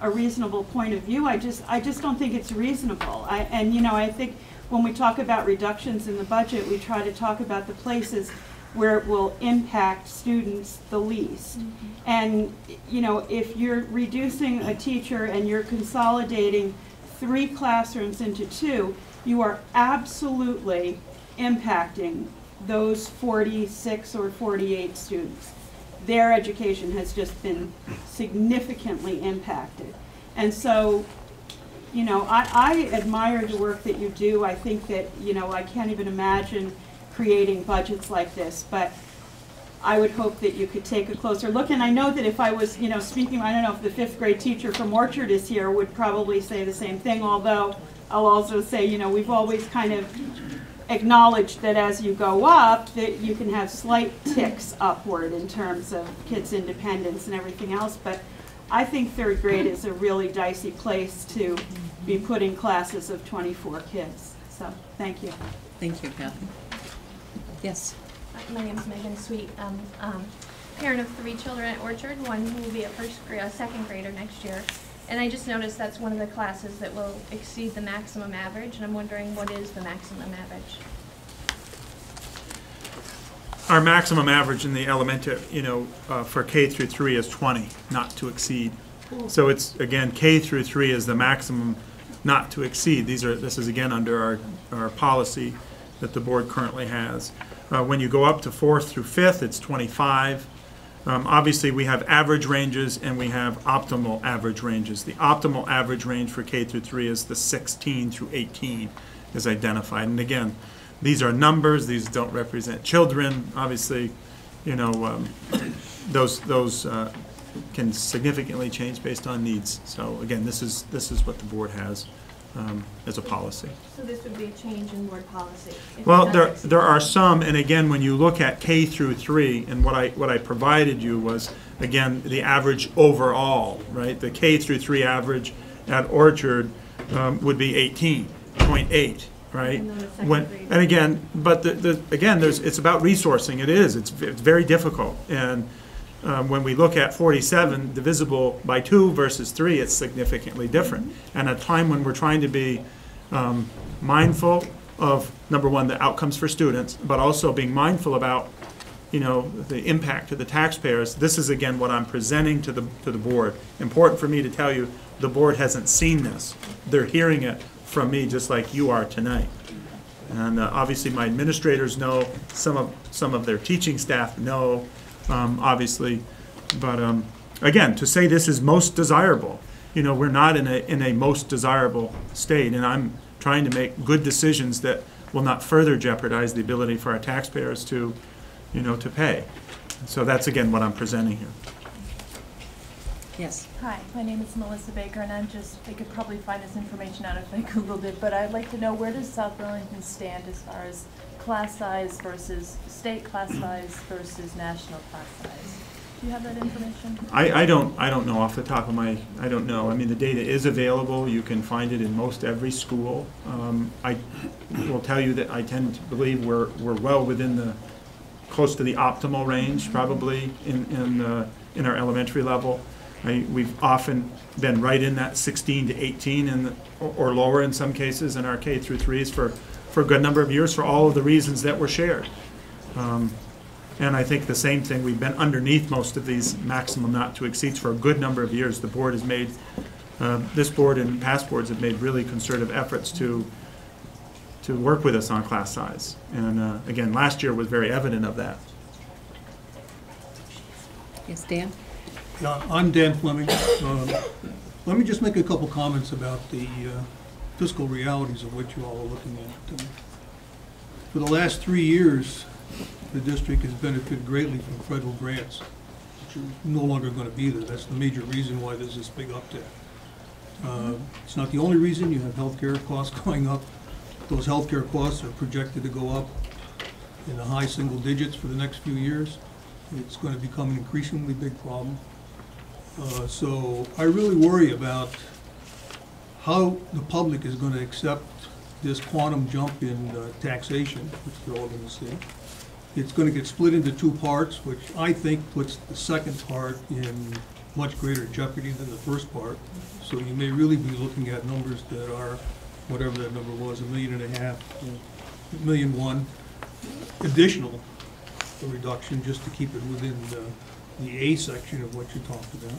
S19: reasonable point of view, I just don't think it's reasonable. And you know, I think when we talk about reductions in the budget, we try to talk about the places where it will impact students the least. And you know, if you're reducing a teacher and you're consolidating 3 classrooms into 2, you are absolutely impacting those 46 or 48 students. Their education has just been significantly impacted. And so, you know, I admire the work that you do. I think that, you know, I can't even imagine creating budgets like this, but I would hope that you could take a closer look. And I know that if I was, you know, speaking, I don't know if the 5th grade teacher from Orchard is here, would probably say the same thing, although I'll also say, you know, we've always kind of acknowledged that as you go up, that you can have slight ticks upward in terms of kids' independence and everything else. But I think 3rd grade is a really dicey place to be putting classes of 24 kids. So, thank you.
S1: Thank you, Kathy. Yes.
S20: My name is Megan Sweet. Parent of 3 children at Orchard, one who will be a 2nd grader next year. And I just noticed that's one of the classes that will exceed the maximum average, and I'm wondering what is the maximum average?
S3: Our maximum average in the elementary, you know, for K through 3 is 20, not to exceed. So it's, again, K through 3 is the maximum not to exceed. This is again under our policy that the board currently has. When you go up to 4th through 5th, it's 25. Obviously, we have average ranges and we have optimal average ranges. The optimal average range for K through 3 is the 16 through 18 is identified. And again, these are numbers. These don't represent children. Obviously, you know, those can significantly change based on needs. So again, this is what the board has as a policy.
S20: So this would be a change in board policy?
S3: Well, there are some, and again, when you look at K through 3, and what I provided you was, again, the average overall, right? The K through 3 average at Orchard would be 18.8, right? And again, but again, it's about resourcing. It's very difficult, and when we look at 47 divisible by 2 versus 3, it's significantly different. And at a time when we're trying to be mindful of, number one, the outcomes for students, but also being mindful about, the impact to the taxpayers, this is again what I'm presenting to the board. Important for me to tell you, the board hasn't seen this. They're hearing it from me just like you are tonight. And obviously my administrators know, some of their teaching staff know, obviously, but again, to say this is most desirable, we're not in a most desirable state, and I'm trying to make good decisions that will not further jeopardize the ability for our taxpayers to pay. So that's again what I'm presenting here.
S1: Yes.
S15: Hi, my name is Melissa Baker, and I could probably find this information out if I Googled it, but I'd like to know, where does South Burlington stand as far as class size versus state class size versus national class size? Do you have that information?
S3: I don't know off the top of my, I don't know. I mean, the data is available. You can find it in most every school. I will tell you that I tend to believe we're well within close to the optimal range, probably in our elementary level. We've often been right in that 16 to 18 or lower in some cases in our K through 3s for a good number of years for all of the reasons that were shared. And I think the same thing, we've been underneath most of these maximum not to exceeds for a good number of years. The board has made, this board and past boards have made really concerted efforts to work with us on class size. And again, last year was very evident of that.
S1: Yes, Dan?
S21: I'm Dan Fleming. Let me just make a couple comments about the fiscal realities of what you all are looking at. For the last 3 years, the district has benefited greatly from federal grants, which are no longer going to be there. That's the major reason why there's this big uptick. It's not the only reason. You have healthcare costs going up. Those healthcare costs are projected to go up in the high single digits for the next few years. It's going to become an increasingly big problem. So I really worry about how the public is going to accept this quantum jump in taxation, which they're all going to see. It's going to get split into 2 parts, which I think puts the second part in much greater jeopardy than the first part. So you may really be looking at numbers that are, whatever that number was, $1.5 million, $1.1 million additional reduction just to keep it within the A section of what you talked about.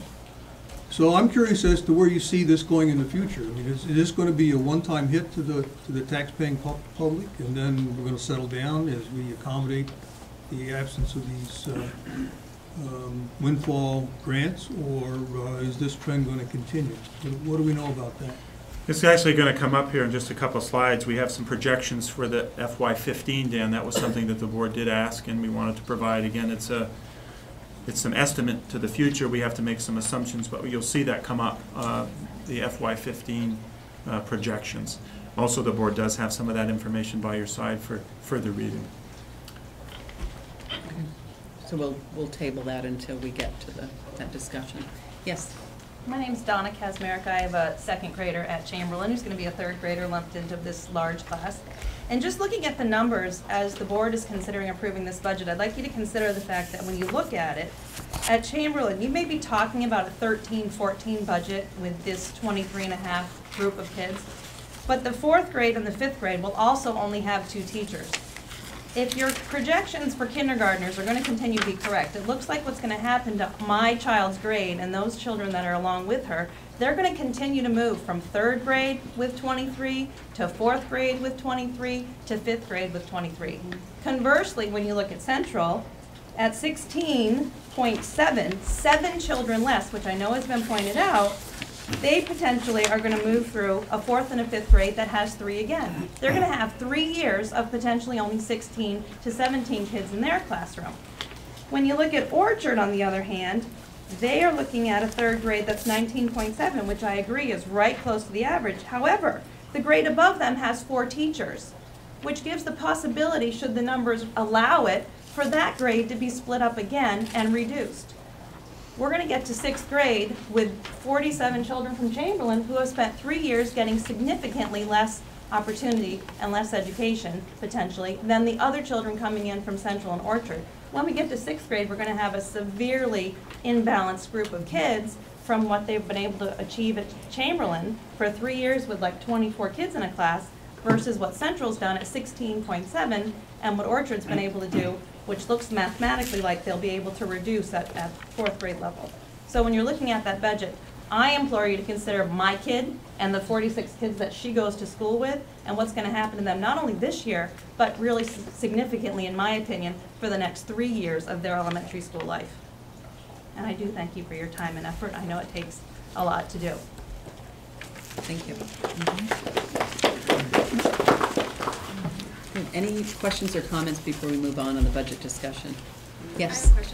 S21: So I'm curious as to where you see this going in the future. I mean, is this going to be a one-time hit to the tax-paying public, and then we're going to settle down as we accommodate the absence of these windfall grants, or is this trend going to continue? What do we know about that?
S3: It's actually going to come up here in just a couple of slides. We have some projections for the FY15, Dan. That was something that the board did ask, and we wanted to provide. Again, it's some estimate to the future. We have to make some assumptions, but you'll see that come up, the FY15 projections. Also, the board does have some of that information by your side for further reading.
S1: Okay. So we'll table that until we get to that discussion. Yes?
S17: My name's Donna Kazmarek. I have a second grader at Chamberlain who's going to be a third grader lumped into this large class. And just looking at the numbers, as the board is considering approving this budget, I'd like you to consider the fact that when you look at it, at Chamberlain, you may be talking about a 13-14 budget with this 23.5 group of kids. But the 4th grade and the 5th grade will also only have 2 teachers. If your projections for kindergartners are going to continue to be correct, it looks like what's going to happen to my child's grade and those children that are along with her, they're going to continue to move from 3rd grade with 23 to 4th grade with 23 to 5th grade with 23. Conversely, when you look at Central, at 16.7, 7 children less, which I know has been pointed out, they potentially are going to move through a 4th and a 5th grade that has 3 again. They're going to have 3 years of potentially only 16 to 17 kids in their classroom. When you look at Orchard, on the other hand, they are looking at a 3rd grade that's 19.7, which I agree is right close to the average. However, the grade above them has 4 teachers, which gives the possibility, should the numbers allow it, for that grade to be split up again and reduced. We're going to get to 6th grade with 47 children from Chamberlain who have spent 3 years getting significantly less opportunity and less education, potentially, than the other children coming in from Central and Orchard. When we get to 6th grade, we're gonna have a severely imbalanced group of kids from what they've been able to achieve at Chamberlain for 3 years with like 24 kids in a class versus what Central's done at 16.7 and what Orchard's been able to do, which looks mathematically like they'll be able to reduce at 4th grade level. So when you're looking at that budget, I implore you to consider my kid and the 46 kids that she goes to school with and what's going to happen to them not only this year, but really significantly, in my opinion, for the next 3 years of their elementary school life. And I do thank you for your time and effort. I know it takes a lot to do.
S1: Thank you. Any questions or comments before we move on the budget discussion? Yes.
S4: I have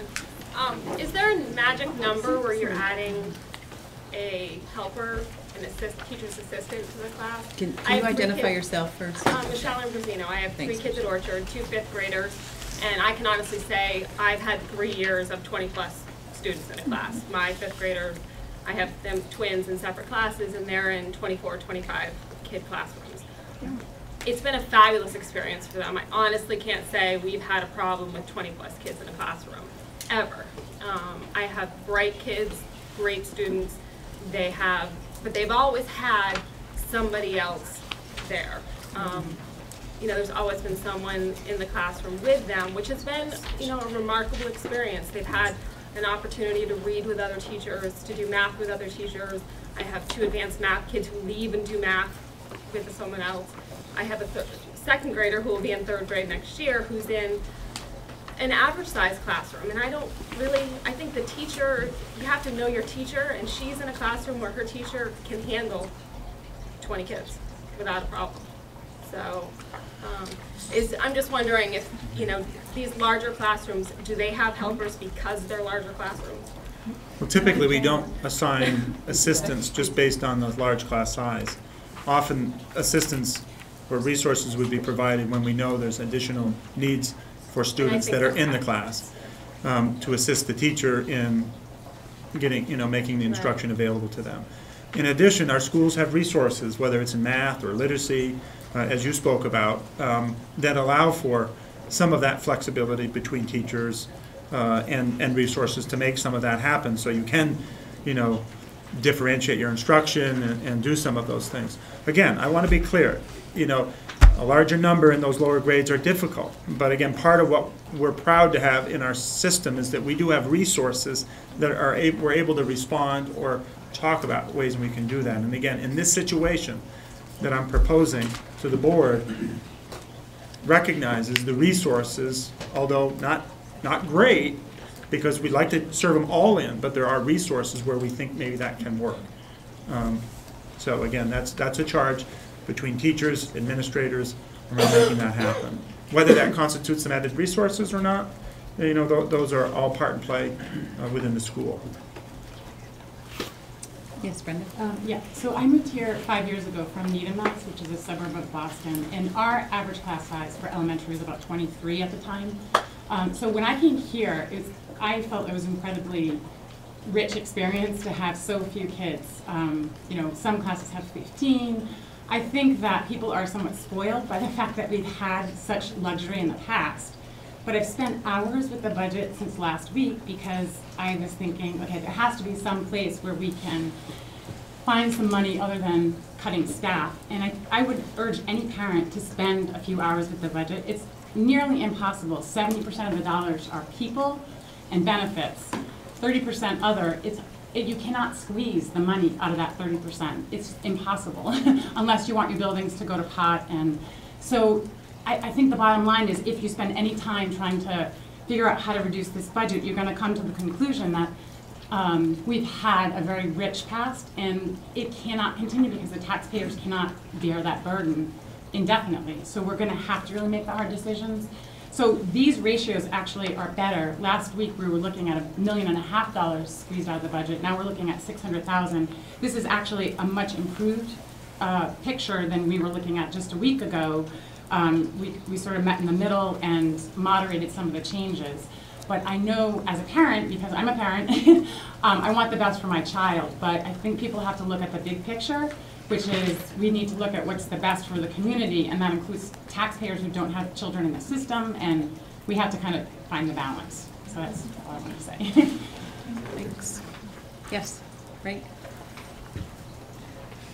S4: a question. Is there a magic number where you're adding a helper, an teacher's assistant to the class?
S1: Can you identify yourself first?
S4: Michelle Ambrosino. I have
S1: Thanks.
S4: 3 kids at Orchard, 2 5th graders, and I can honestly say I've had 3 years of 20-plus students in a class. My 5th graders, I have them twins in separate classes, and they're in 24, 25 kid classrooms. It's been a fabulous experience for them. I honestly can't say we've had a problem with 20-plus kids in a classroom, ever. I have bright kids, great students. But they've always had somebody else there. You know, there's always been someone in the classroom with them, which has been, you know, a remarkable experience. They've had an opportunity to read with other teachers, to do math with other teachers. I have 2 advanced math kids who leave and do math with someone else. I have a 2nd grader who will be in 3rd grade next year who's in an average size classroom. And I think the teacher, you have to know your teacher, and she's in a classroom where her teacher can handle 20 kids without a problem. So I'm just wondering if, you know, these larger classrooms, do they have helpers because they're larger classrooms?
S3: Well, typically, we don't assign assistants just based on the large class size. Often, assistants or resources would be provided when we know there's additional needs for students that are in the class to assist the teacher in getting, you know, making the instruction available to them. In addition, our schools have resources, whether it's in math or literacy, as you spoke about, that allow for some of that flexibility between teachers and resources to make some of that happen. So you can, you know, differentiate your instruction and do some of those things. Again, I want to be clear, you know, a larger number in those lower grades are difficult. But again, part of what we're proud to have in our system is that we do have resources that we're able to respond or talk about ways we can do that. And again, in this situation that I'm proposing to the board, recognizes the resources, although not great, because we'd like to serve them all in, but there are resources where we think maybe that can work. So again, that's a charge between teachers, administrators, around making that happen. Whether that constitutes some added resources or not, you know, those are all part and play within the school.
S1: Yes, Brenda?
S12: Yeah, so I moved here 5 years ago from Needham, Mass, which is a suburb of Boston, and our average class size for elementary was about 23 at the time. So when I came here, I felt it was an incredibly rich experience to have so few kids. You know, some classes have 15. I think that people are somewhat spoiled by the fact that we've had such luxury in the past. But I've spent hours with the budget since last week because I was thinking, okay, there has to be some place where we can find some money other than cutting staff. And I would urge any parent to spend a few hours with the budget. It's nearly impossible. 70% of the dollars are people and benefits. 30% other, you cannot squeeze the money out of that 30%. It's impossible unless you want your buildings to go to pot. And so I think the bottom line is if you spend any time trying to figure out how to reduce this budget, you're going to come to the conclusion that we've had a very rich past and it cannot continue because the taxpayers cannot bear that burden indefinitely. So we're going to have to really make the hard decisions. So these ratios actually are better. Last week we were looking at $1.5 million squeezed out of the budget. Now we're looking at $600,000. This is actually a much improved picture than we were looking at just a week ago. We sort of met in the middle and moderated some of the changes. But I know as a parent, because I'm a parent, I want the best for my child. But I think people have to look at the big picture, which is we need to look at what's the best for the community, and that includes taxpayers who don't have children in the system and we have to kind of find the balance. So that's all I want to say.
S1: Thanks. Yes, Frank?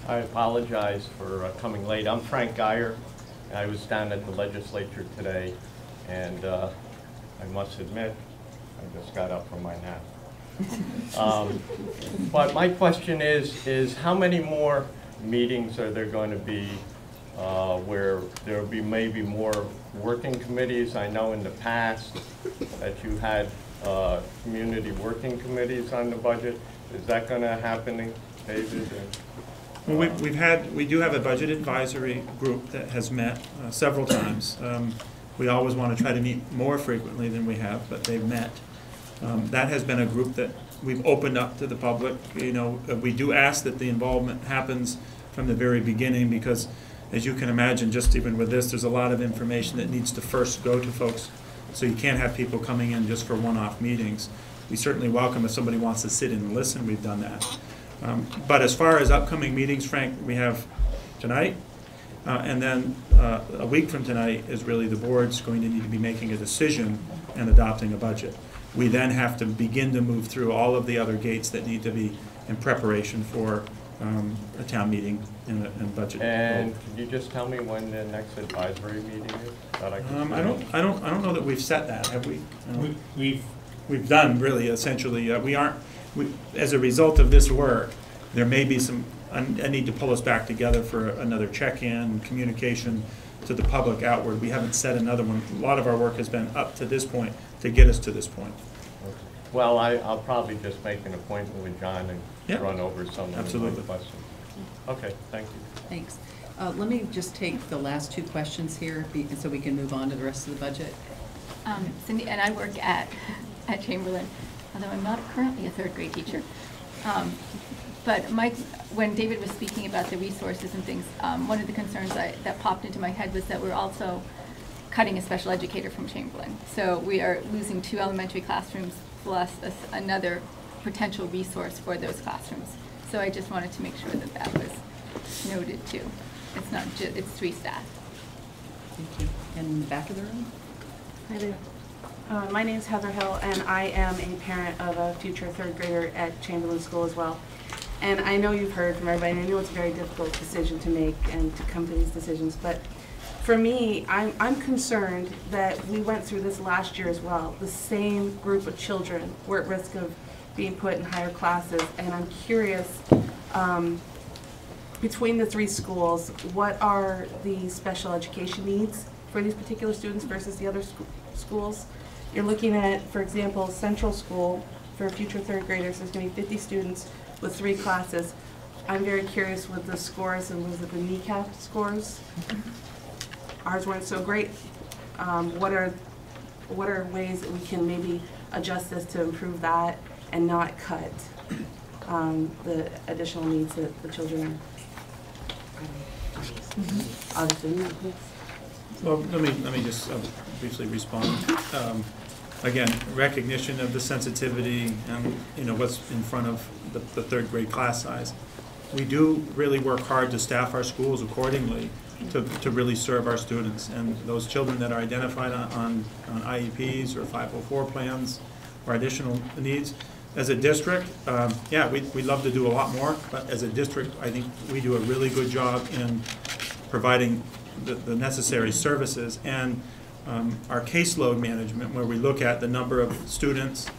S7: I apologize for coming late. I'm Frank Geyer. I was down at the legislature today, and I must admit, I just got up from my nap. But my question is how many more meetings are there going to be where there will be maybe more working committees? I know in the past that you had community working committees on the budget. Is that going to happen, David?
S3: Well, we do have a budget advisory group that has met several times. We always want to try to meet more frequently than we have, but they've met. That has been a group that we've opened up to the public. You know, we do ask that the involvement happens from the very beginning because, as you can imagine, just even with this, there's a lot of information that needs to first go to folks. So you can't have people coming in just for one-off meetings. We certainly welcome if somebody wants to sit in and listen. We've done that. But as far as upcoming meetings, Frank, we have tonight, and then a week from tonight is really the board's going to need to be making a decision and adopting a budget. We then have to begin to move through all of the other gates that need to be in preparation for a town meeting and budget.
S7: And can you just tell me when the next advisory meeting is? That I
S3: don't know that we've set that, have we? We've done really essentially. As a result of this work, there may be a need to pull us back together for another check-in, communication to the public outward. We haven't set another one. A lot of our work has been up to this point to get us to this point.
S7: Okay. Well, I'll probably just make an appointment with John and run over some of the questions. Okay, thank you.
S1: Thanks. Let me just take the last two questions here so we can move on to the rest of the budget.
S22: Cindy, and I work at Chamberlain, although I'm not currently a third grade teacher. But when David was speaking about the resources and things, one of the concerns that popped into my head was that we're also cutting a special educator from Chamberlain. So we are losing 2 elementary classrooms plus another potential resource for those classrooms. So I just wanted to make sure that that was noted too. It's not just, it's 3 staff.
S1: Thank you. And in the back of the room?
S23: Hi there. My name's Heather Hill, and I am a parent of a future 3rd grader at Chamberlain School as well. And I know you've heard from everybody, and I know it's a very difficult decision to make and to come to these decisions, but for me, I'm concerned that we went through this last year as well. The same group of children were at risk of being put in higher classes, and I'm curious, between the 3 schools, what are the special education needs for these particular students versus the other schools? You're looking at, for example, Central School for future 3rd graders. There's going to be 50 students with 3 classes. I'm very curious with the scores, and was it the kneecap scores? Ours weren't so great. What are ways that we can maybe adjust this to improve that and not cut the additional needs that the children are obviously.
S3: Well, let me just briefly respond. Again, recognition of the sensitivity and what's in front of the 3rd grade class size. We do really work hard to staff our schools accordingly to really serve our students, and those children that are identified on IEPs or 504 plans or additional needs. As a district, we'd love to do a lot more, but as a district, I think we do a really good job in providing the necessary services, and our caseload management, where we look at the number of students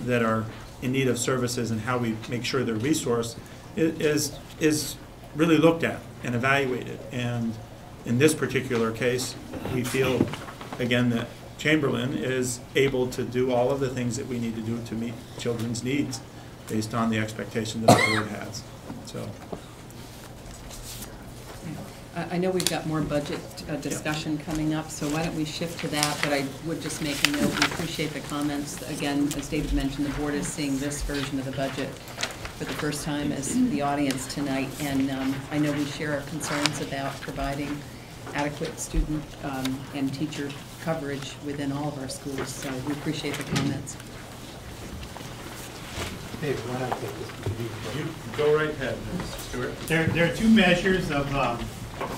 S3: that are in need of services and how we make sure they're resourced, is really looked at and evaluated. And in this particular case, we feel, again, that Chamberlain is able to do all of the things that we need to do to meet children's needs based on the expectation that the board has. So.
S1: I know we've got more budget discussion coming up, so why don't we shift to that, but I would just make a note, we appreciate the comments. Again, as David mentioned, the board is seeing this version of the budget for the first time as the audience tonight, and I know we share our concerns about providing adequate student and teacher coverage within all of our schools, so we appreciate the comments.
S13: Dave, why don't I take this?
S3: You go right ahead, Stuart.
S13: There are 2 measures of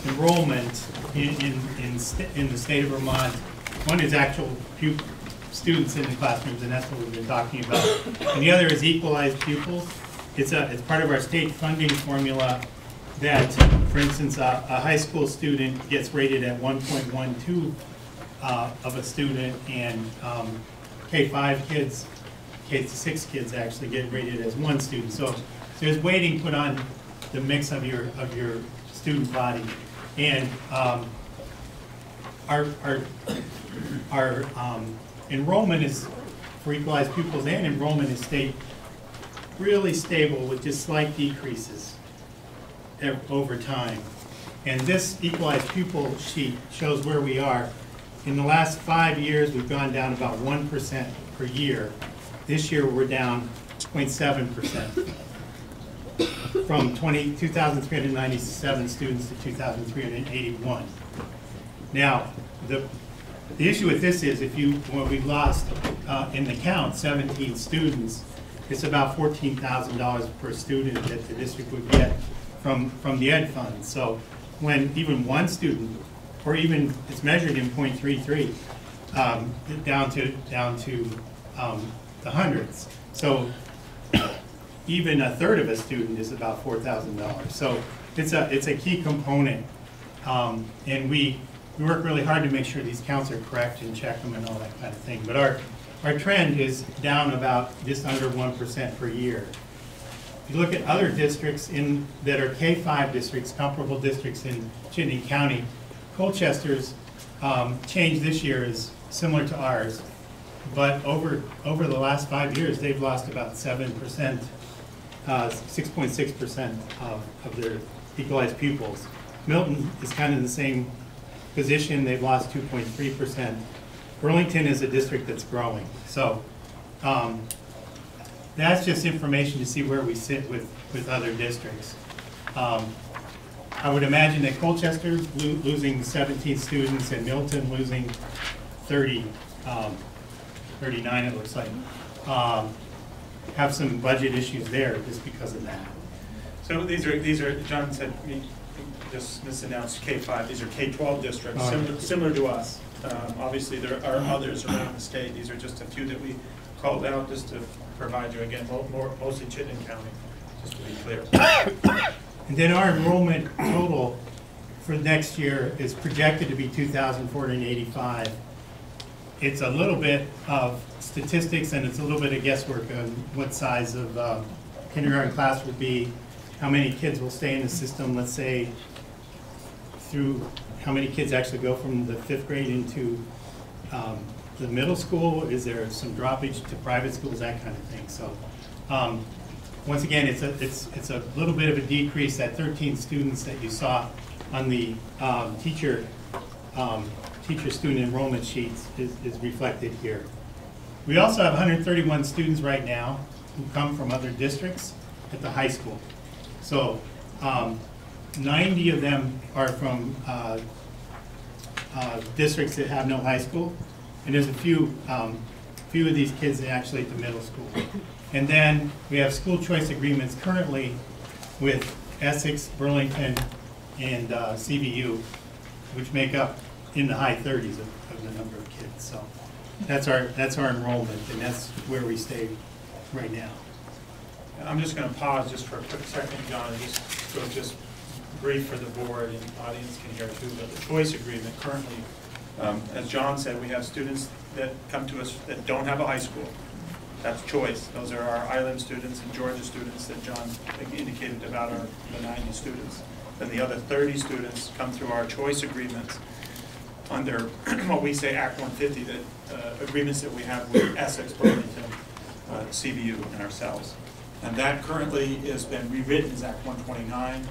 S13: enrollment in the state of Vermont One is actual students in the classrooms, and that's what we've been talking about. And the other is equalized pupils. It's part of our state funding formula that, for instance, a high school student gets rated at 1.12 of a student, and K-5 kids, K-6 kids actually get rated as one student. So there's weighting put on the mix of your student body, and our enrollment is, for equalized pupils and enrollment, is stayed really stable with just slight decreases over time. And this equalized pupil sheet shows where we are. In the last 5 years, we've gone down about 1% per year. This year, we're down 0.7%. From 2,397 students to 2,381. Now, the issue with this is when we've lost in the count 17 students, it's about $14,000 per student that the district would get from the ed fund. So when even one student, or even it's measured in 0.33, down to the hundreds. So even a third of a student is about $4,000. So it's a key component, and we work really hard to make sure these counts are correct and check them and all that kind of thing. But our trend is down about just under 1% per year. If you look at other districts that are K-5 districts, comparable districts in Chittenden County, Colchester's change this year is similar to ours, but over the last 5 years, they've lost about 7%, 6.6% of their equalized pupils. Milton is kind of in the same position. They've lost 2.3%. Burlington is a district that's growing. So that's just information to see where we sit with other districts. I would imagine that Colchester losing 17 students and Milton losing 39, it looks like, have some budget issues there just because of that.
S3: So these are John said, we just misannounced K-5, these are K-12 districts, similar to us. Obviously there are others around the state. These are just a few that we called out just to provide you, again, mostly Chittenden County, just to be clear.
S13: And then our enrollment total for next year is projected to be 2,485. It's a little bit of statistics and it's a little bit of guesswork on what size of kindergarten class will be, how many kids will stay in the system, let's say, through how many kids actually go from the 5th grade into the middle school. Is there some droppage to private schools, that kind of thing. So once again, it's a little bit of a decrease. That 13 students that you saw on the teacher-student enrollment sheets is reflected here. We also have 131 students right now who come from other districts at the high school. So 90 of them are from districts that have no high school, and there's a few of these kids actually at the middle school. And then we have school choice agreements currently with Essex, Burlington, and CVU, which make up in the high 30s of the number of kids. So that's our enrollment, and that's where we stay right now.
S3: I'm just going to pause just for a quick second, John, and just brief for the board and the audience can hear too. But the choice agreement currently, as John said, we have students that come to us that don't have a high school. That's choice. Those are our island students and Georgia students that John indicated about the 90 students. Then the other 30 students come through our choice agreements under what we say Act 150, that agreements that we have with Essex, Burlington, CVU, and ourselves. And that currently has been rewritten as Act 129.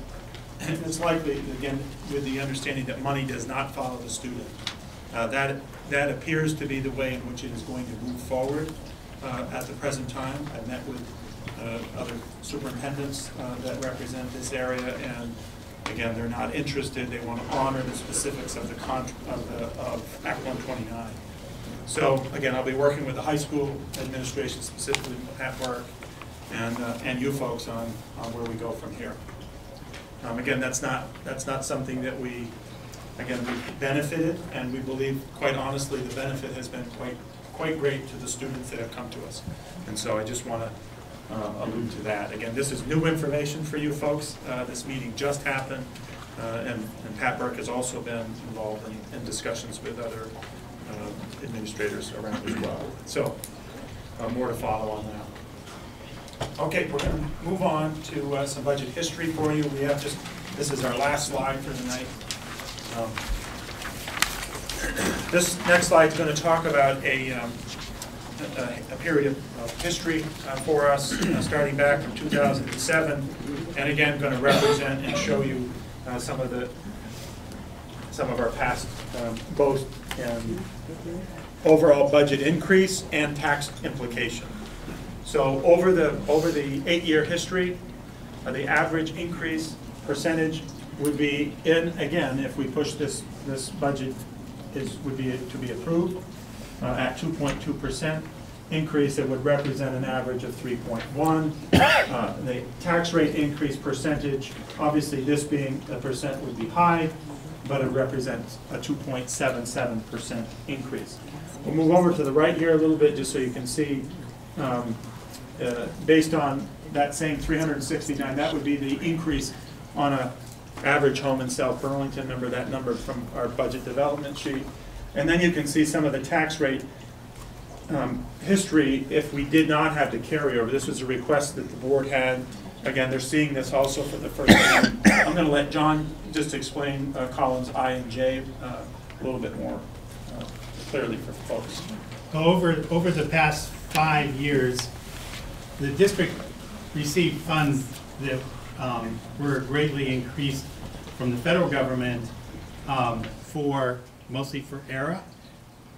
S3: And it's likely, again, with the understanding that money does not follow the student. That appears to be the way in which it is going to move forward at the present time. I've met with other superintendents that represent this area, and again, they're not interested. They want to honor the specifics of of Act 129. So again, I'll be working with the high school administration, specifically at work, and you folks on where we go from here. Again, that's not something that we again, we've benefited, and we believe, quite honestly, the benefit has been quite great to the students that have come to us. And so I just want to allude to that. Again, this is new information for you folks. This meeting just happened, and Pat Burke has also been involved in discussions with other administrators around as well. So more to follow on that. Okay, we're going to move on to some budget history for you. We have this is our last slide for the night. This next slide is going to talk about a period of history for us, starting back from 2007, and again, going to represent and show you some of our past, both overall budget increase and tax implication. So over the 8-year history, the average increase percentage would be again, if we push this budget would be to be approved at 2.2% increase, it would represent an average of 3.1. The tax rate increase percentage, obviously this being a percent would be high, but it represents a 2.77% increase. We'll move over to the right here a little bit just so you can see, based on that same 369, that would be the increase on a average home in South Burlington. Remember that number from our budget development sheet. And then you can see some of the tax rate history if we did not have the carryover. This was a request that the board had. Again, they're seeing this also for the first time. I'm going to let John just explain columns I and J a little bit more clearly for folks.
S13: Over the past 5 years, the district received funds that were greatly increased from the federal government mostly for ERA,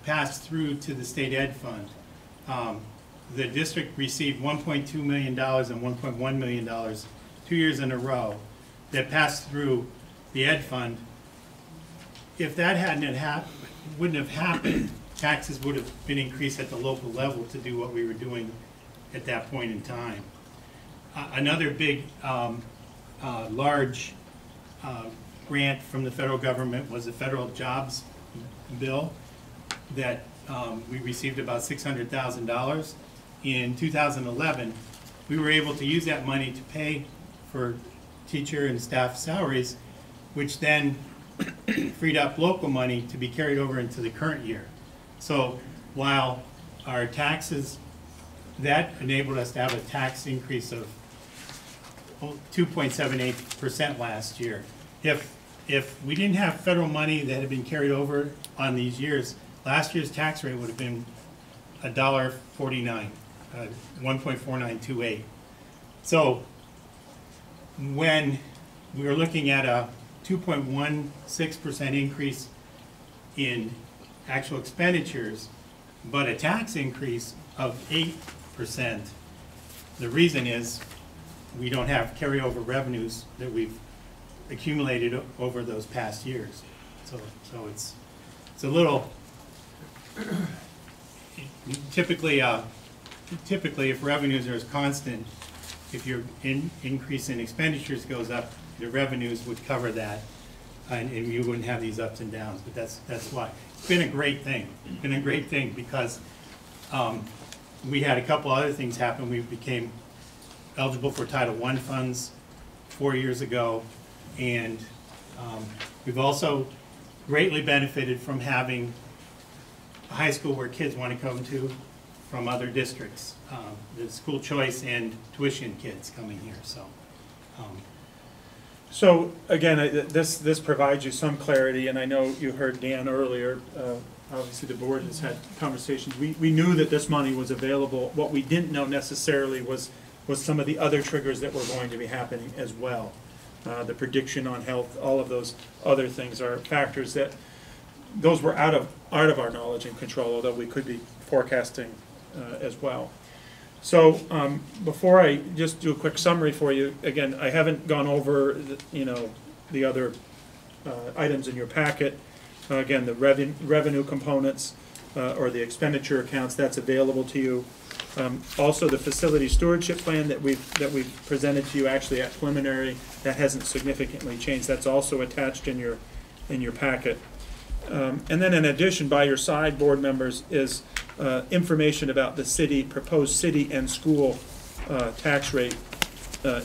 S13: passed through to the state ed fund. The district received $1.2 million and $1.1 million 2 years in a row that passed through the ed fund. If that wouldn't have happened, taxes would have been increased at the local level to do what we were doing at that point in time. Another big, large grant from the federal government was the federal jobs bill that we received about $600,000. In 2011, we were able to use that money to pay for teacher and staff salaries, which then freed up local money to be carried over into the current year. So while our taxes, that enabled us to have a tax increase of 2.78% last year. If we didn't have federal money that had been carried over on these years, last year's tax rate would have been $1.49, 1.4928. So when we were looking at a 2.16% increase in actual expenditures, but a tax increase of 8%, the reason is we don't have carryover revenues that we've accumulated over those past years. So it's a little, typically if revenues are as constant, if your increase in expenditures goes up, the revenues would cover that, and you wouldn't have these ups and downs. But that's why it's been a great thing. It's been a great thing because we had a couple other things happen. We became eligible for Title I funds 4 years ago, and we've also greatly benefited from having a high school where kids want to come to from other districts. The school choice and tuition kids coming here.
S3: So again, this provides you some clarity, and I know you heard Dan earlier. Obviously, the board has had conversations. We knew that this money was available. What we didn't know necessarily was some of the other triggers that were going to be happening as well. The prediction on health, all of those other things are factors that those were out of our knowledge and control, although we could be forecasting as well. So before I just do a quick summary for you, again, I haven't gone over the other items in your packet. Again, the revenue components or the expenditure accounts, that's available to you. Also, the facility stewardship plan that we've presented to you actually at preliminary, that hasn't significantly changed. That's also attached in your in your packet. And then in addition, by your side, board members, is information about the proposed city and school tax rate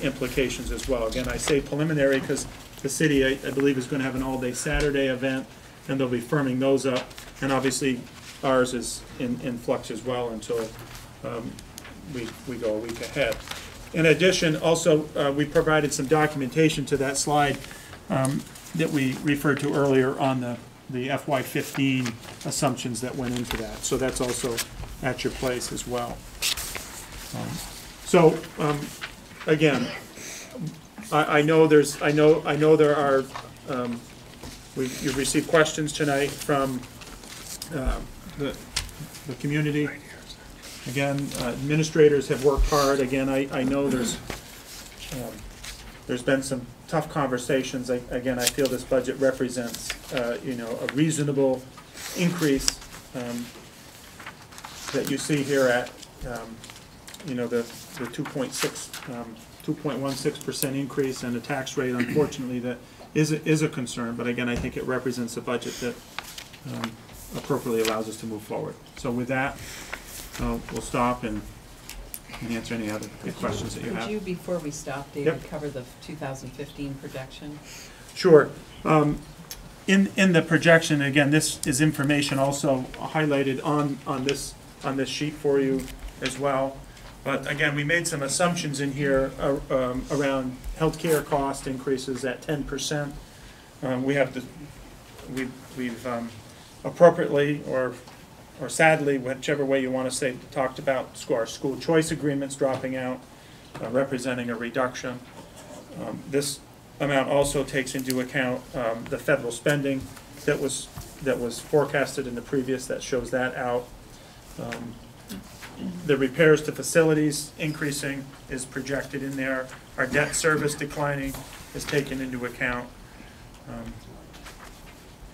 S3: implications as well. Again, I say preliminary because the city, I believe, is going to have an all-day Saturday event, and they'll be firming those up. And obviously, ours is in flux as well until we go a week ahead. In addition, also, we provided some documentation to that slide that we referred to earlier on the FY15 assumptions that went into that. So that's also at your place as well. Again, I know there are. You've received questions tonight from the community. Again, administrators have worked hard. Again, I know there's been some tough conversations. Again, I feel this budget represents a reasonable increase that you see here at the 2.16% increase and a tax rate. Unfortunately, that is a concern. But again, I think it represents a budget that appropriately allows us to move forward. So with that, we'll stop and answer any other questions that you have.
S1: Could you, before we stop, David, cover the 2015 projection?
S3: Sure. In the projection, again, this is information also highlighted on this sheet for you as well. But again, we made some assumptions in here around healthcare cost increases at 10%. We've appropriately or sadly, whichever way you want to say, talked about our school choice agreements dropping out, representing a reduction. This amount also takes into account the federal spending that was forecasted in the previous, that shows that out. The repairs to facilities increasing is projected in there. Our debt service declining is taken into account.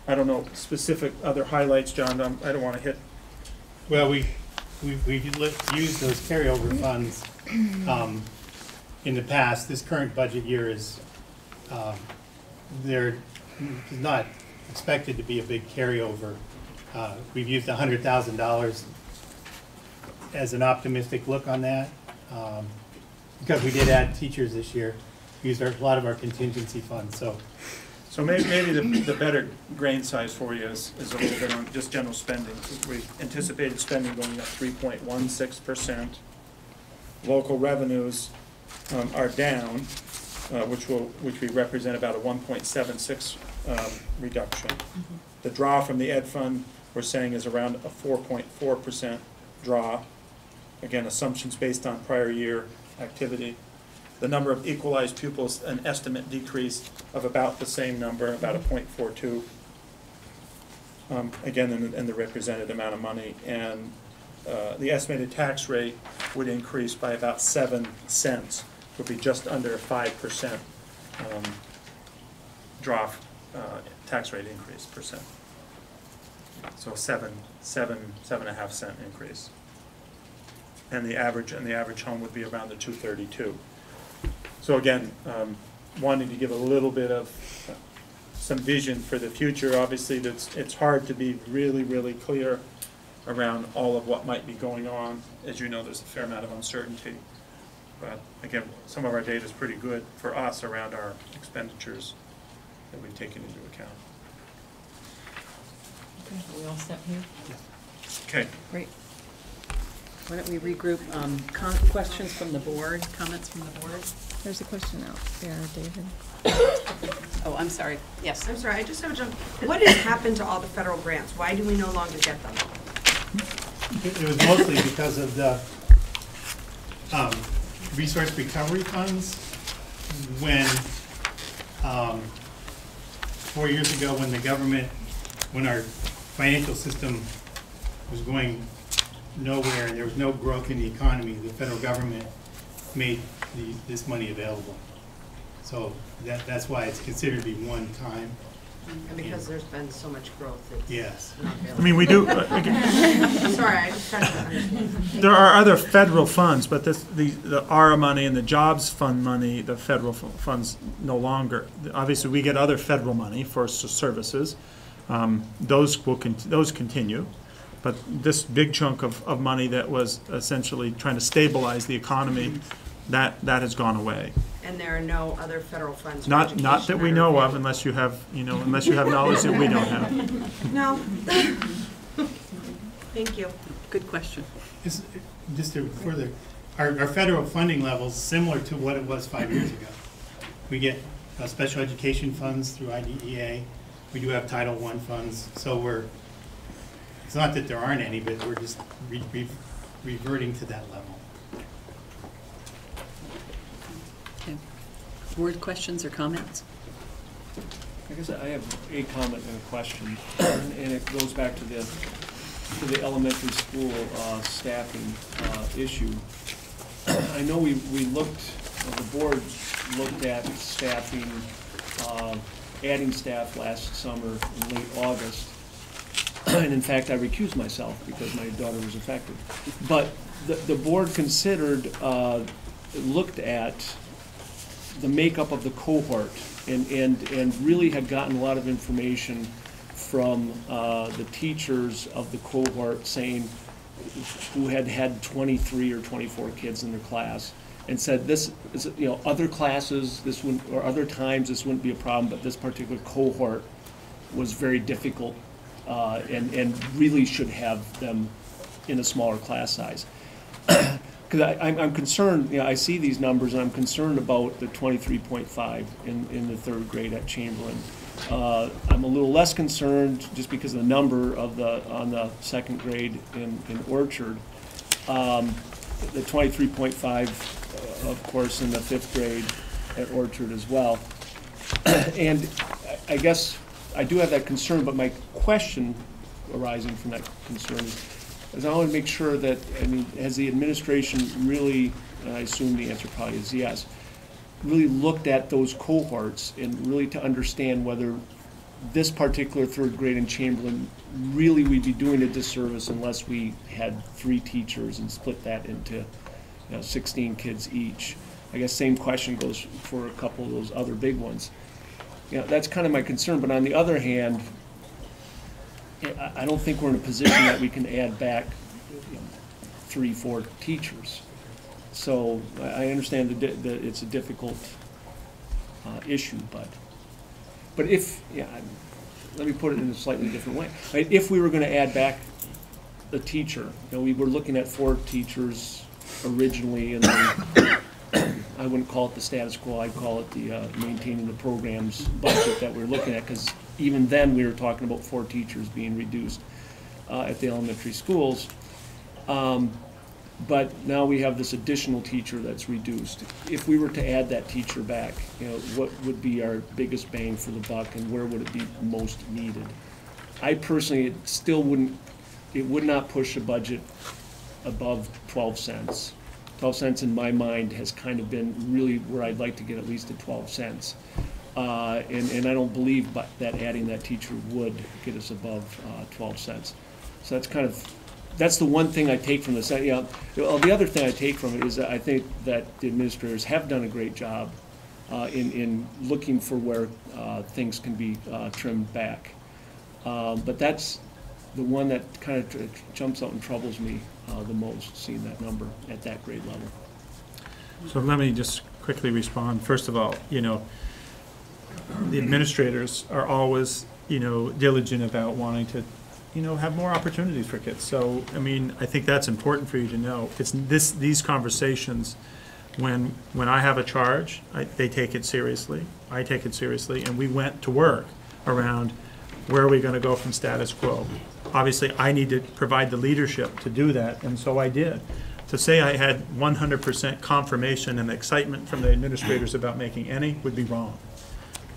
S3: I don't know specific other highlights, John. I don't want to hit.
S13: Well, we used those carryover funds in the past. This current budget year is there is not expected to be a big carryover. We've used $100,000 as an optimistic look on that because we did add teachers this year. We used a lot of our contingency funds.
S3: So maybe the better grain size for you is a little bit on just general spending. We anticipated spending going up 3.16%. Local revenues are down, which we represent about a 1.76 reduction. The draw from the ed fund we're saying is around a 4.4% draw. Again, assumptions based on prior year activity. The number of equalized pupils, an estimate decrease of about the same number, about a 0.42. Again, in the represented amount of money. And the estimated tax rate would increase by about 7 cents, would be just under a 5% draw tax rate increase percent. So 7.5 cent increase. And the average home would be around the 232. So again, wanting to give a little bit of some vision for the future. Obviously, it's hard to be really, really clear around all of what might be going on. As you know, there's a fair amount of uncertainty. But again, some of our data is pretty good for us around our expenditures that we've taken into account.
S1: Okay, are we all set here?
S3: Okay.
S1: Great. Why don't we regroup questions from the board, comments from the board?
S2: There's a question out there, David.
S1: Oh, I'm sorry. Yes.
S8: I'm sorry, I just have a jump. What has happened to all the federal grants? Why do we no longer get them?
S13: It was mostly because of the resource recovery funds. When 4 years ago, when our financial system was going nowhere and there was no growth in the economy, the federal government made this money available. So that's why it's considered to be one time.
S8: And because there's been so much growth, it's
S13: Yes.
S8: not available.
S3: I mean, we do,
S8: Sorry, I just tried to understand.
S3: there are other federal funds, but the ARA money and the Jobs Fund money, the federal funds no longer. Obviously, we get other federal money for services. Those continue. But this big chunk of money that was essentially trying to stabilize the economy, that has gone away.
S8: And there are no other federal funds for
S3: Not
S8: education
S3: that we know of, unless you have knowledge that we don't have.
S8: No. Thank you.
S1: Good question.
S13: Just to further, our federal funding levels similar to what it was 5 years ago. We get special education funds through IDEA. We do have Title I funds, so it's not that there aren't any, but we're just reverting to that level.
S1: Okay. Board questions or comments?
S5: I guess I have a comment and a question, and it goes back to the elementary school staffing issue. I know we looked, the board looked at staffing, adding staff last summer in late August. And in fact, I recused myself because my daughter was affected. But the board considered, looked at the makeup of the cohort and really had gotten a lot of information from the teachers of the cohort saying, who had 23 or 24 kids in their class, and said this is, other classes, this wouldn't, or other times this wouldn't be a problem, but this particular cohort was very difficult and really should have them in a smaller class size. Because I'm concerned, I see these numbers and I'm concerned about the 23.5 in the third grade at Chamberlain. I'm a little less concerned just because of the number of on the second grade in Orchard. The 23.5, of course, in the fifth grade at Orchard as well. And I guess I do have that concern, but my question arising from that concern is I want to make sure that, has the administration really, and I assume the answer probably is yes, really looked at those cohorts and really to understand whether this particular third grade in Chamberlain, really we'd be doing a disservice unless we had 3 teachers and split that into 16 kids each. I guess same question goes for a couple of those other big ones. That's kind of my concern, but on the other hand, I don't think we're in a position that we can add back 3, 4 teachers. So I understand that it's a difficult issue, but if, let me put it in a slightly different way. Right? If we were going to add back a teacher, we were looking at 4 teachers originally, and then I wouldn't call it the status quo, I'd call it the maintaining the programs budget that we're looking at, because even then we were talking about 4 teachers being reduced at the elementary schools. But now we have this additional teacher that's reduced. If we were to add that teacher back, what would be our biggest bang for the buck, and where would it be most needed? I personally it would not push a budget above 12 cents. 12 cents in my mind has kind of been really where I'd like to get at least to 12 cents. And I don't believe that adding that teacher would get us above 12 cents. So that's the one thing I take from this. The other thing I take from it is that I think that the administrators have done a great job in looking for where things can be trimmed back. But that's the one that kind of jumps out and troubles me the most, seeing that number at that grade level.
S3: So let me just quickly respond. First of all, the administrators are always, diligent about wanting to, have more opportunities for kids. So, I think that's important for you to know. It's these conversations, when I have a charge, they take it seriously, I take it seriously, and we went to work around where are we going to go from status quo. Obviously, I need to provide the leadership to do that, and so I did. To say I had 100% confirmation and excitement from the administrators about making any would be wrong.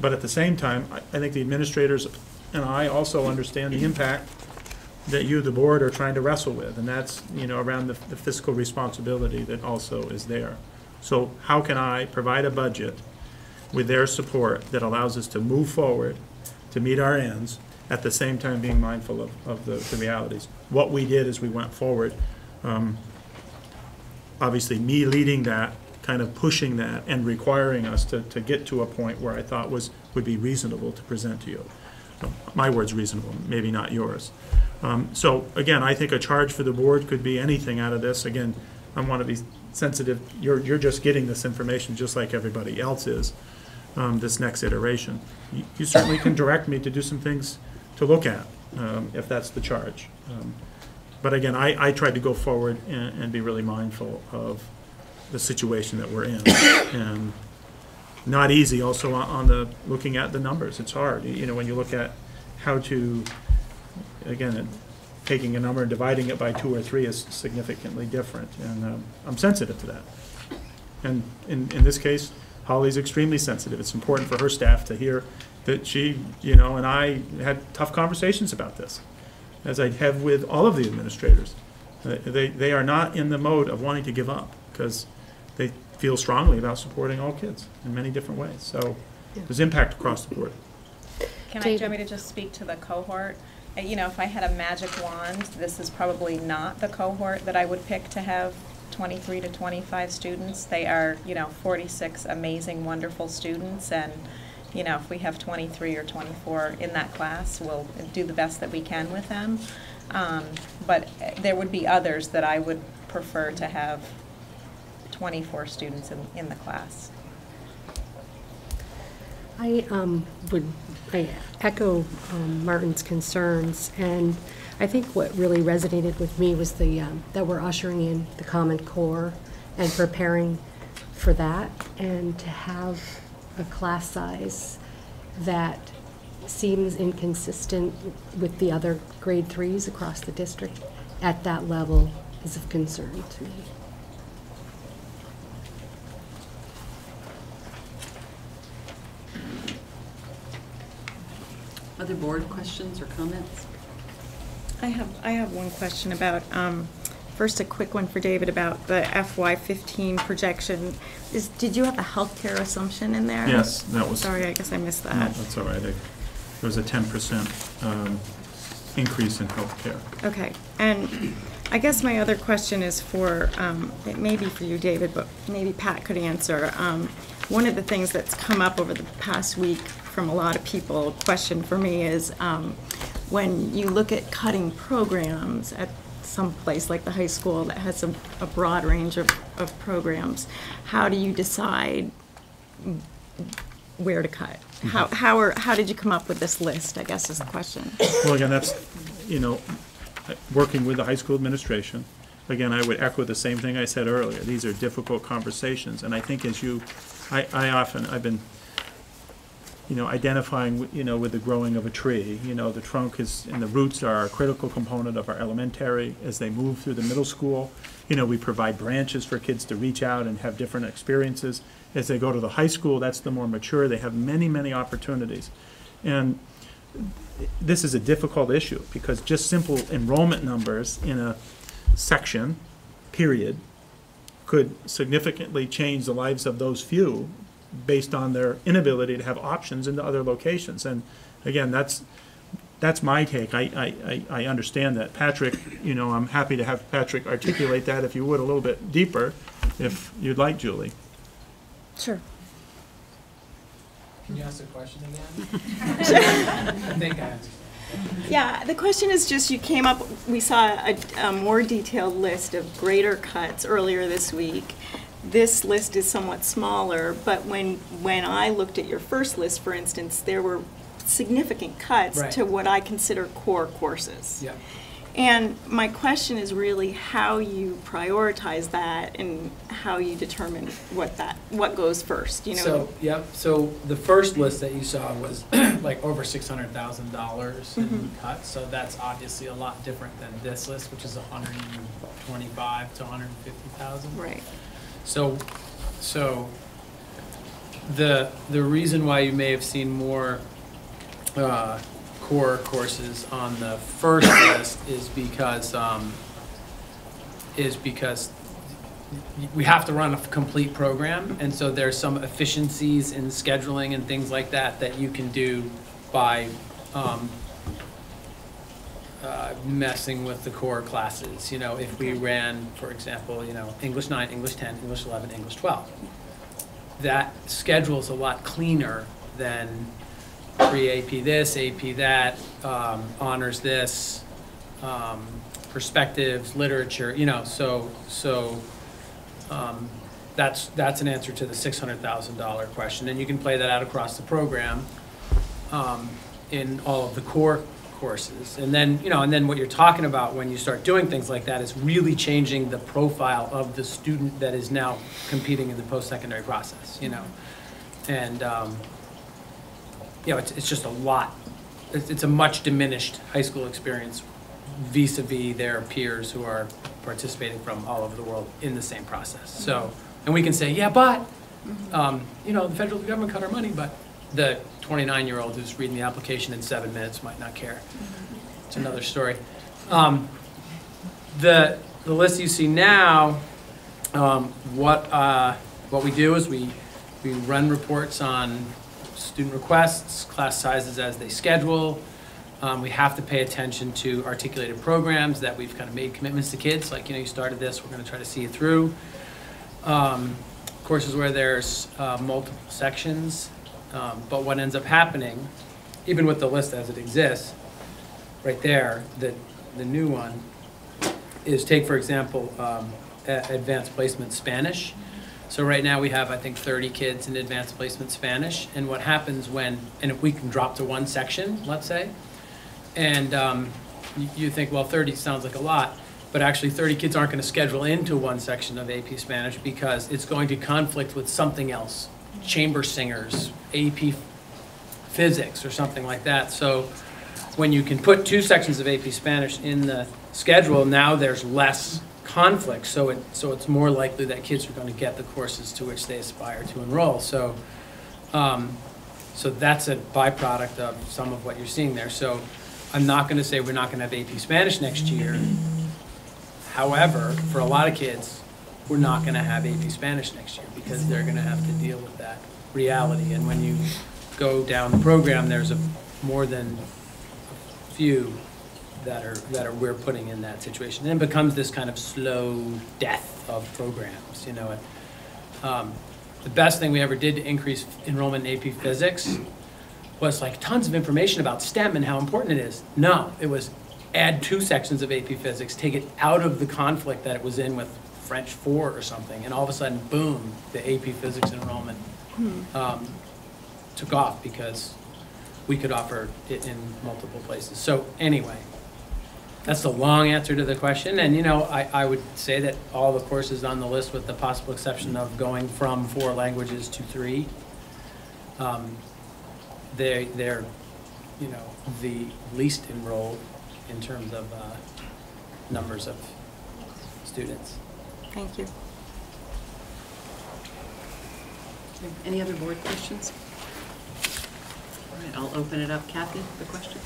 S3: But at the same time, I think the administrators and I also understand the impact that you, the board, are trying to wrestle with, and that's, around the fiscal responsibility that also is there. So how can I provide a budget with their support that allows us to move forward, to meet our ends, at the same time being mindful of the realities. What we did as we went forward, obviously me leading that, kind of pushing that and requiring us to get to a point where I thought would be reasonable to present to you. My word's reasonable, maybe not yours. So again, I think a charge for the board could be anything out of this. Again, I want to be sensitive. You're just getting this information just like everybody else is, this next iteration. You certainly can direct me to do some things to look at, if that's the charge. But again, I tried to go forward and be really mindful of the situation that we're in. And not easy also on the looking at the numbers. It's hard. You know, when you look at how to, again, taking a number and dividing it by 2 or 3 is significantly different. And I'm sensitive to that. And in this case, Holly's extremely sensitive. It's important for her staff to hear that she, you know, and I had tough conversations about this, as I have with all of the administrators. They are not in the mode of wanting to give up, because they feel strongly about supporting all kids in many different ways. So there's impact across the board.
S17: Can I, do you want me to just speak to the cohort? You know, if I had a magic wand, this is probably not the cohort that I would pick to have 23 to 25 students. They are, you know, 46 amazing, wonderful students, and you know, if we have 23 or 24 in that class, we'll do the best that we can with them. But there would be others that I would prefer to have 24 students in the class.
S16: I echo Martin's concerns, and I think what really resonated with me was that we're ushering in the Common Core and preparing for that, and to have a class size that seems inconsistent with the other grade 3s across the district at that level is of concern to me.
S1: Other board questions or comments?
S2: I have one question about, first a quick one for David about the FY15 projection. Did you have a healthcare assumption in there?
S3: Yes, that was.
S2: Sorry, I guess I missed that.
S3: No, that's all right. There was a 10% increase in healthcare.
S2: Okay, and I guess my other question is for, it may be for you, David, but maybe Pat could answer. One of the things that's come up over the past week from a lot of people, question for me is, when you look at cutting programs at some place like the high school that has a broad range of programs, how do you decide where to cut? How did you come up with this list, I guess is the question.
S3: Well, again, that's, you know, working with the high school administration. Again, I would echo the same thing I said earlier. These are difficult conversations, and I think as you, I've been, you know, identifying, you know, with the growing of a tree. You know, the trunk is, and the roots are a critical component of our elementary. As they move through the middle school, you know, we provide branches for kids to reach out and have different experiences. As they go to the high school, that's the more mature. They have many, many opportunities. And this is a difficult issue, because just simple enrollment numbers in a section, period, could significantly change the lives of those few based on their inability to have options into other locations. And again, that's my take. I understand that. Patrick, you know, I'm happy to have Patrick articulate that, if you would, a little bit deeper, if you'd like, Julie.
S2: Sure.
S9: Can you ask the question again? I think I understand.
S19: Yeah, the question is just, you came up, we saw a more detailed list of greater cuts earlier this week. This list is somewhat smaller, but when I looked at your first list, for instance, there were significant cuts to what I consider core courses.
S9: Yeah.
S19: And my question is really how you prioritize that and how you determine what goes first, you know?
S9: So, yep, so the first list that you saw was like over $600,000 in cuts, so that's obviously a lot different than this list, which is 125 to 150,000.
S19: Right.
S9: So the reason why you may have seen more core courses on the first list is because we have to run a complete program, and so there's some efficiencies in scheduling and things like that that you can do by messing with the core classes. You know, if we ran, for example, you know, English 9, English 10, English 11, English 12, that schedule is a lot cleaner than pre-AP this, AP that, honors this, perspectives, literature, you know, that's an answer to the $600,000 question. And you can play that out across the program in all of the core courses. And then, you know, and then what you're talking about when you start doing things like that is really changing the profile of the student that is now competing in the post-secondary process, you know. And, you know, it's just a lot. It's a much diminished high school experience vis-a-vis their peers who are participating from all over the world in the same process. So, and we can say, yeah, but, you know, the federal government cut our money, but the 29-year-old who's reading the application in 7 minutes might not care. It's another story. The list you see now, what we do is we run reports on student requests, class sizes as they schedule. We have to pay attention to articulated programs that we've kind of made commitments to kids, like, you know, you started this, we're going to try to see it through. Courses where there's multiple sections, but what ends up happening, even with the list as it exists, right there, the new one, is take, for example, advanced placement Spanish. So right now we have, I think, 30 kids in advanced placement Spanish, and what happens when, and if we can drop to one section, let's say, and you think, well, 30 sounds like a lot, but actually 30 kids aren't going to schedule into one section of AP Spanish because it's going to conflict with something else, chamber singers, AP Physics, or something like that. So when you can put 2 sections of AP Spanish in the schedule, now there's less conflict, so it's more likely that kids are going to get the courses to which they aspire to enroll. So so that's a byproduct of some of what you're seeing there. So I'm not going to say we're not going to have AP Spanish next year. However, for a lot of kids, we're not going to have AP Spanish next year because they're going to have to deal with that reality. And when you go down the program, there's more than a few that are we're putting in that situation. And it becomes this kind of slow death of programs, you know. The best thing we ever did to increase enrollment in AP Physics was like tons of information about STEM and how important it is. No, it was add 2 sections of AP Physics, take it out of the conflict that it was in with French 4 or something, and all of a sudden, boom, the AP Physics enrollment took off because we could offer it in multiple places. So anyway, that's the long answer to the question. And, you know, I would say that all the courses on the list, with the possible exception of going from 4 languages to 3, they're, you know, the least enrolled in terms of numbers of students.
S2: Thank you.
S1: Any other board questions? All right, I'll open it up. Kathy, the question.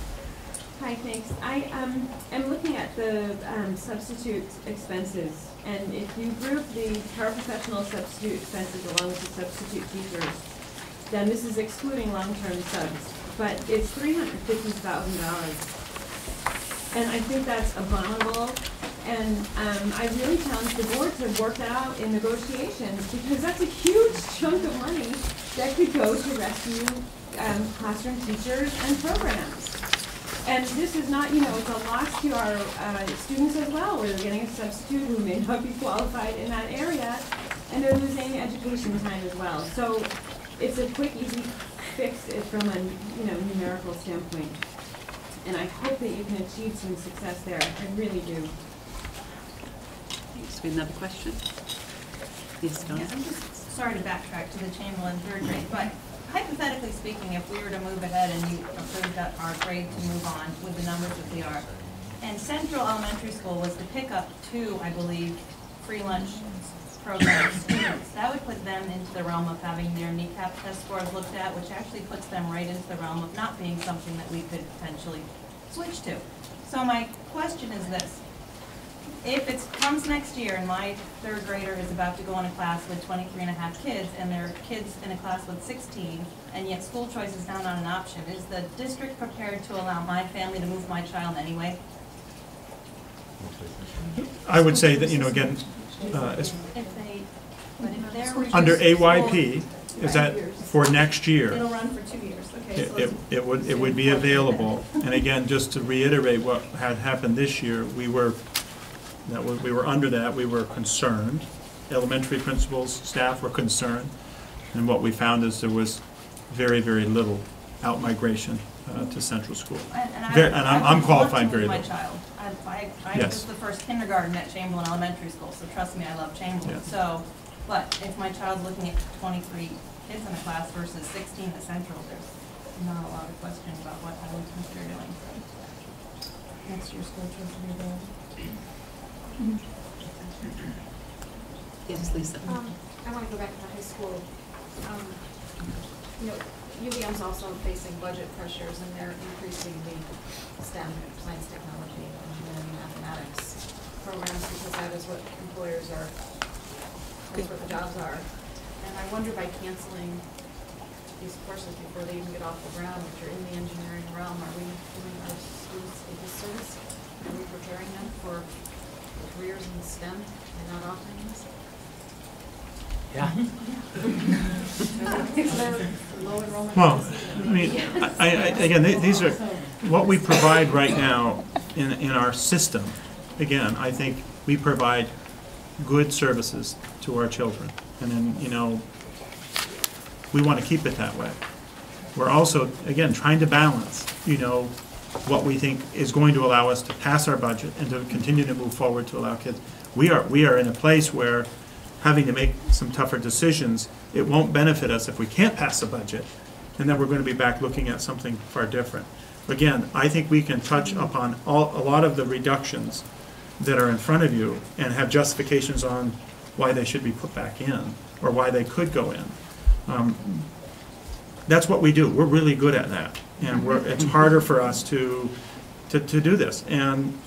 S19: Hi, thanks. I am looking at the substitute expenses, and if you group the paraprofessional substitute expenses along with the substitute teachers, then this is excluding long-term subs, but it's $350,000. And I think that's abominable, and I really challenge the board to work that out in negotiations, because that's a huge chunk of money that could go to rescue classroom teachers and programs. And this is not, you know, it's a loss to our students as well, where they're getting a substitute who may not be qualified in that area, and they're losing education time as well. So it's a quick, easy fix from a, you know, numerical standpoint. And I hope that you can achieve some success there. I really do.
S1: Thanks. Another question? Yes, Donna?
S17: Yeah, I'm just sorry to backtrack to the Chamberlain 3rd grade, but hypothetically speaking, if we were to move ahead and you approved that our grade to move on with the numbers that they are, and Central Elementary School was to pick up 2, I believe, free lunch program students, that would put them into the realm of having their kneecap test scores looked at, which actually puts them right into the realm of not being something that we could potentially switch to. So my question is this. if it comes next year and my third grader is about to go in a class with 23 and a half kids, and there are kids in a class with 16, and yet school choice is now not an option, is the district prepared to allow my family to move my child anyway?
S3: I would say that, again, under AYP, is that for next year?
S17: It'll run for 2 years, okay. So
S3: It would be available. And again, just to reiterate what had happened this year, we were under that, we were concerned. Elementary principals, staff were concerned. And what we found is there was very, very little out-migration to central school. And I'm qualifying very little.
S17: My child. I was the first kindergarten at Chamberlain Elementary School, so trust me, I love Chamberlain.
S3: Yeah.
S17: So, but if my child's looking at 23 kids in a class versus 16 at Central, there's not a lot of question about what I would consider doing. So, next year's school choice will be available.
S1: Yes, Lisa.
S6: I want to go back to the high school. UVM's also facing budget pressures, and they're increasing the STEM, science, technology, engineering, and mathematics programs, because that is what employers are, that's what the jobs are. And I wonder, by canceling these courses before they even get off the ground, which are in the engineering realm, are we doing our students a disservice? Are we preparing them for careers in STEM and not offering this?
S9: Yeah.
S3: Well, I mean, again, these are what we provide right now in our system. Again, I think we provide good services to our children, and then we want to keep it that way. We're also, again, trying to balance, what we think is going to allow us to pass our budget and to continue to move forward to allow kids. We are in a place where, having to make some tougher decisions, it won't benefit us if we can't pass a budget, and then we're going to be back looking at something far different. Again, I think we can touch upon a lot of the reductions that are in front of you and have justifications on why they should be put back in or why they could go in. That's what we do. We're really good at that, and it's harder for us to do this. And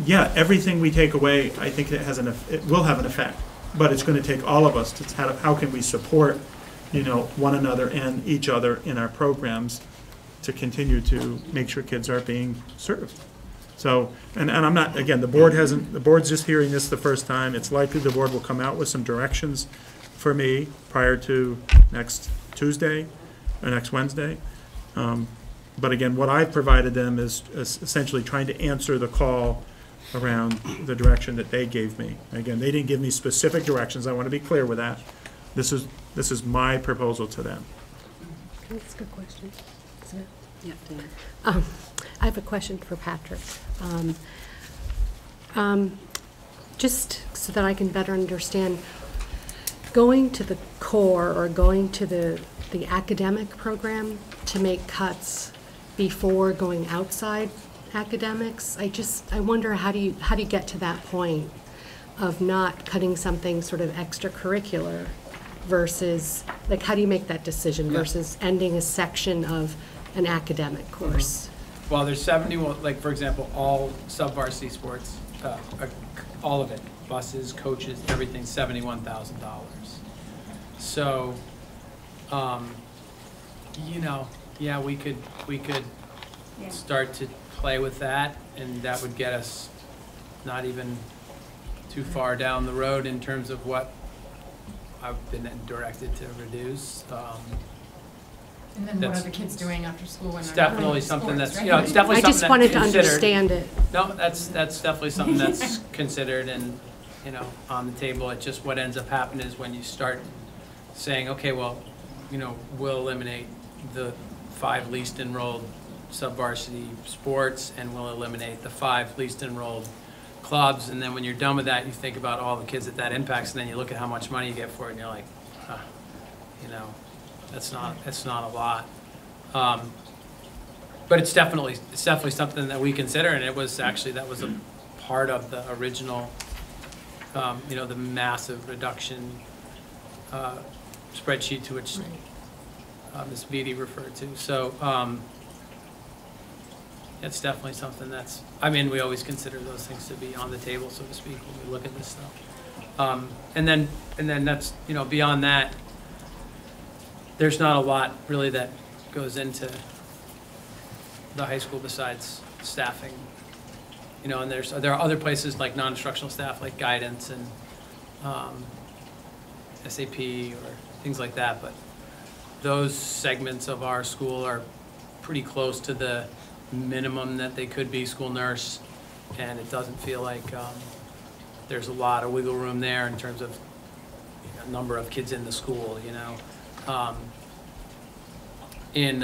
S3: yeah, everything we take away, I think it will have an effect. But it's going to take all of us to how can we support, one another and each other in our programs to continue to make sure kids are being served. So, and I'm not, again, the board's just hearing this the first time. It's likely the board will come out with some directions for me prior to next Tuesday or next Wednesday. But again, what I've provided them is essentially trying to answer the call around the direction that they gave me. Again, they didn't give me specific directions. I want to be clear with that. This is my proposal to them.
S16: That's a good question. Isn't it?
S1: Yeah, Dan.
S16: I have a question for Patrick. Just so that I can better understand, going to the core or going to the academic program to make cuts before going outside academics, I wonder how do you get to that point of not cutting something sort of extracurricular versus, like, how do you make that decision versus ending a section of an academic course?
S9: Well, there's 71, like, for example, all sub-varsity sports, all of it, buses, coaches, everything, $71,000. So, yeah, we could start to play with that, and that would get us not even too far down the road in terms of what I've been directed to reduce.
S12: And then what are the kids doing after school when
S9: it's
S12: they're
S9: definitely
S12: sports,
S9: something that's,
S12: right?
S9: it's definitely something that's
S16: I just wanted to
S9: considered.
S16: understand it.
S9: No, that's definitely something that's considered and, on the table. It just, what ends up happening is when you start saying, okay, well, we'll eliminate the 5 least enrolled sub-varsity sports, and we'll eliminate the 5 least enrolled clubs, and then when you're done with that, you think about all the kids that impacts, and then you look at how much money you get for it, and you're like, that's not a lot. But it's definitely something that we consider, and that was a part of the original, the massive reduction spreadsheet to which Ms. Beatty referred to. So, it's definitely something that's, I mean, we always consider those things to be on the table, so to speak, when we look at this stuff. And then that's, you know, beyond that, there's not a lot really that goes into the high school besides staffing. You know, and there are other places like non-instructional staff, like guidance and SAP or things like that, but those segments of our school are pretty close to the minimum that they could be, school nurse, and it doesn't feel like there's a lot of wiggle room there in terms of number of kids in the school, you know. In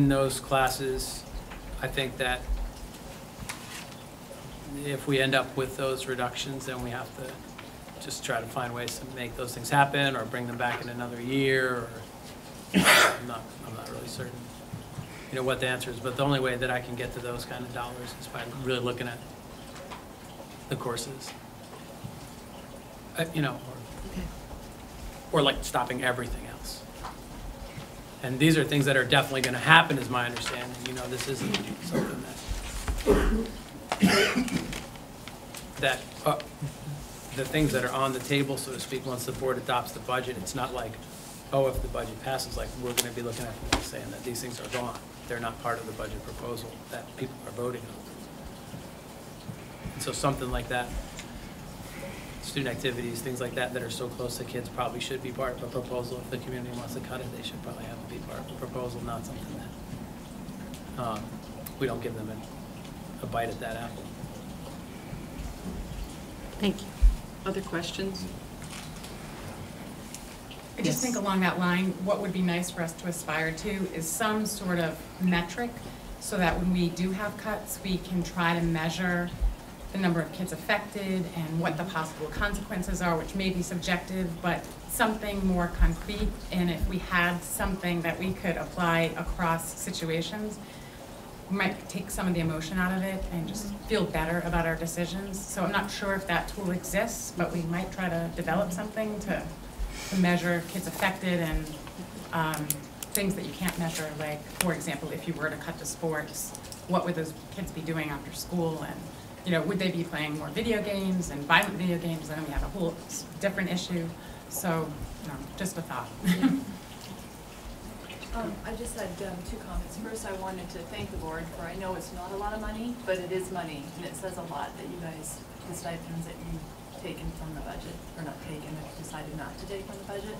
S9: those classes, I think that if we end up with those reductions, then we have to just try to find ways to make those things happen or bring them back in another year. Or I'm not really certain, you know, what the answer is. But the only way that I can get to those kind of dollars is by really looking at the courses, you know, or like stopping everything else. And these are things that are definitely going to happen, is my understanding. You know, this isn't something that the things that are on the table, so to speak, once the board adopts the budget, it's not like, oh, if the budget passes, like we're going to be looking at them saying that these things are gone. They're not part of the budget proposal that people are voting on. And so something like that, student activities, things like that that are so close to kids probably should be part of a proposal. If the community wants to cut it, they should probably have to be part of the proposal, not something that we don't give them a bite at that apple.
S1: Thank you. Other questions?
S12: I just think along that line, what would be nice for us to aspire to is some sort of metric so that when we do have cuts, we can try to measure the number of kids affected and what the possible consequences are, which may be subjective, but something more concrete. And if we had something that we could apply across situations, we might take some of the emotion out of it and just feel better about our decisions. So I'm not sure if that tool exists, but we might try to develop something to measure kids affected and things that you can't measure, like, for example, if you were to cut the sports, what would those kids be doing after school? And, you know, would they be playing more video games and violent video games? And then we have a whole different issue. So, you know, just a thought.
S15: I just had 2 comments. First, I wanted to thank the board for, I know it's not a lot of money, but it is money, and it says a lot that you guys, the stipends that you've taken from the budget, or not taken, but decided not to take from the budget.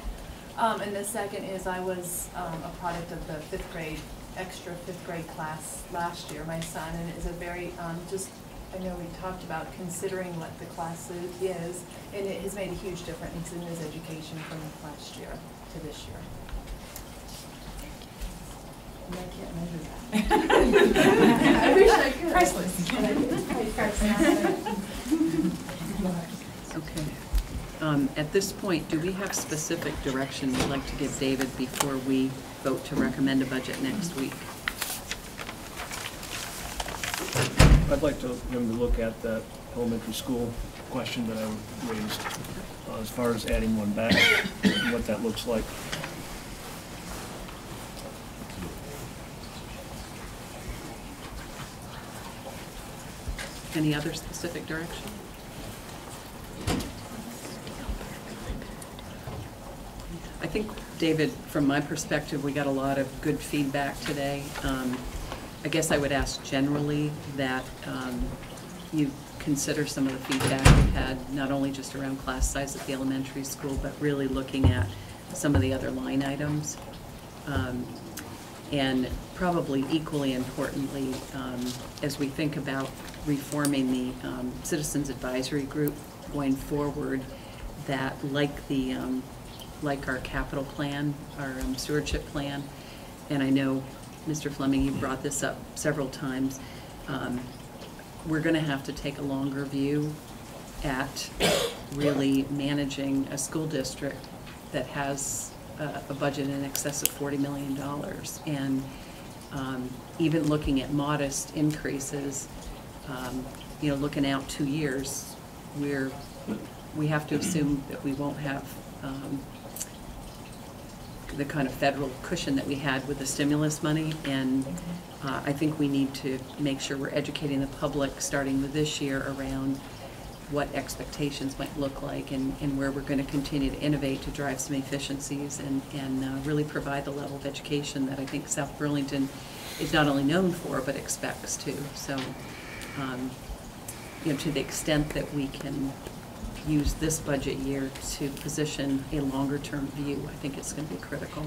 S15: And the second is I was a product of the extra fifth grade class last year, my son, and it is a very, I know we talked about considering what the class is, and it has made a huge difference in his education from last year to this year. I can't measure that. I wish I could.
S12: Priceless.
S15: But I think it's probably priceless.
S1: Okay. At this point, do we have specific direction we'd like to give David before we vote to recommend a budget next week?
S5: I'd like him to look at that elementary school question that I raised, as far as adding one back, and what that looks like.
S1: Any other specific direction? I think, David, from my perspective, we got a lot of good feedback today. I guess I would ask generally that you consider some of the feedback we've had, not only just around class size at the elementary school, but really looking at some of the other line items. And probably equally importantly, as we think about reforming the Citizens Advisory Group going forward, that like our capital plan, our stewardship plan, and I know, Mr. Fleming, you brought this up several times, we're going to have to take a longer view at really managing a school district that has a budget in excess of $40 million. And even looking at modest increases, you know, looking out 2 years, we have to assume that we won't have the kind of federal cushion that we had with the stimulus money, and I think we need to make sure we're educating the public, starting with this year, around what expectations might look like and where we're going to continue to innovate to drive some efficiencies and really provide the level of education that I think South Burlington is not only known for, but expects to. So, you know, to the extent that we can use this budget year to position a longer-term view, I think it's going to be critical.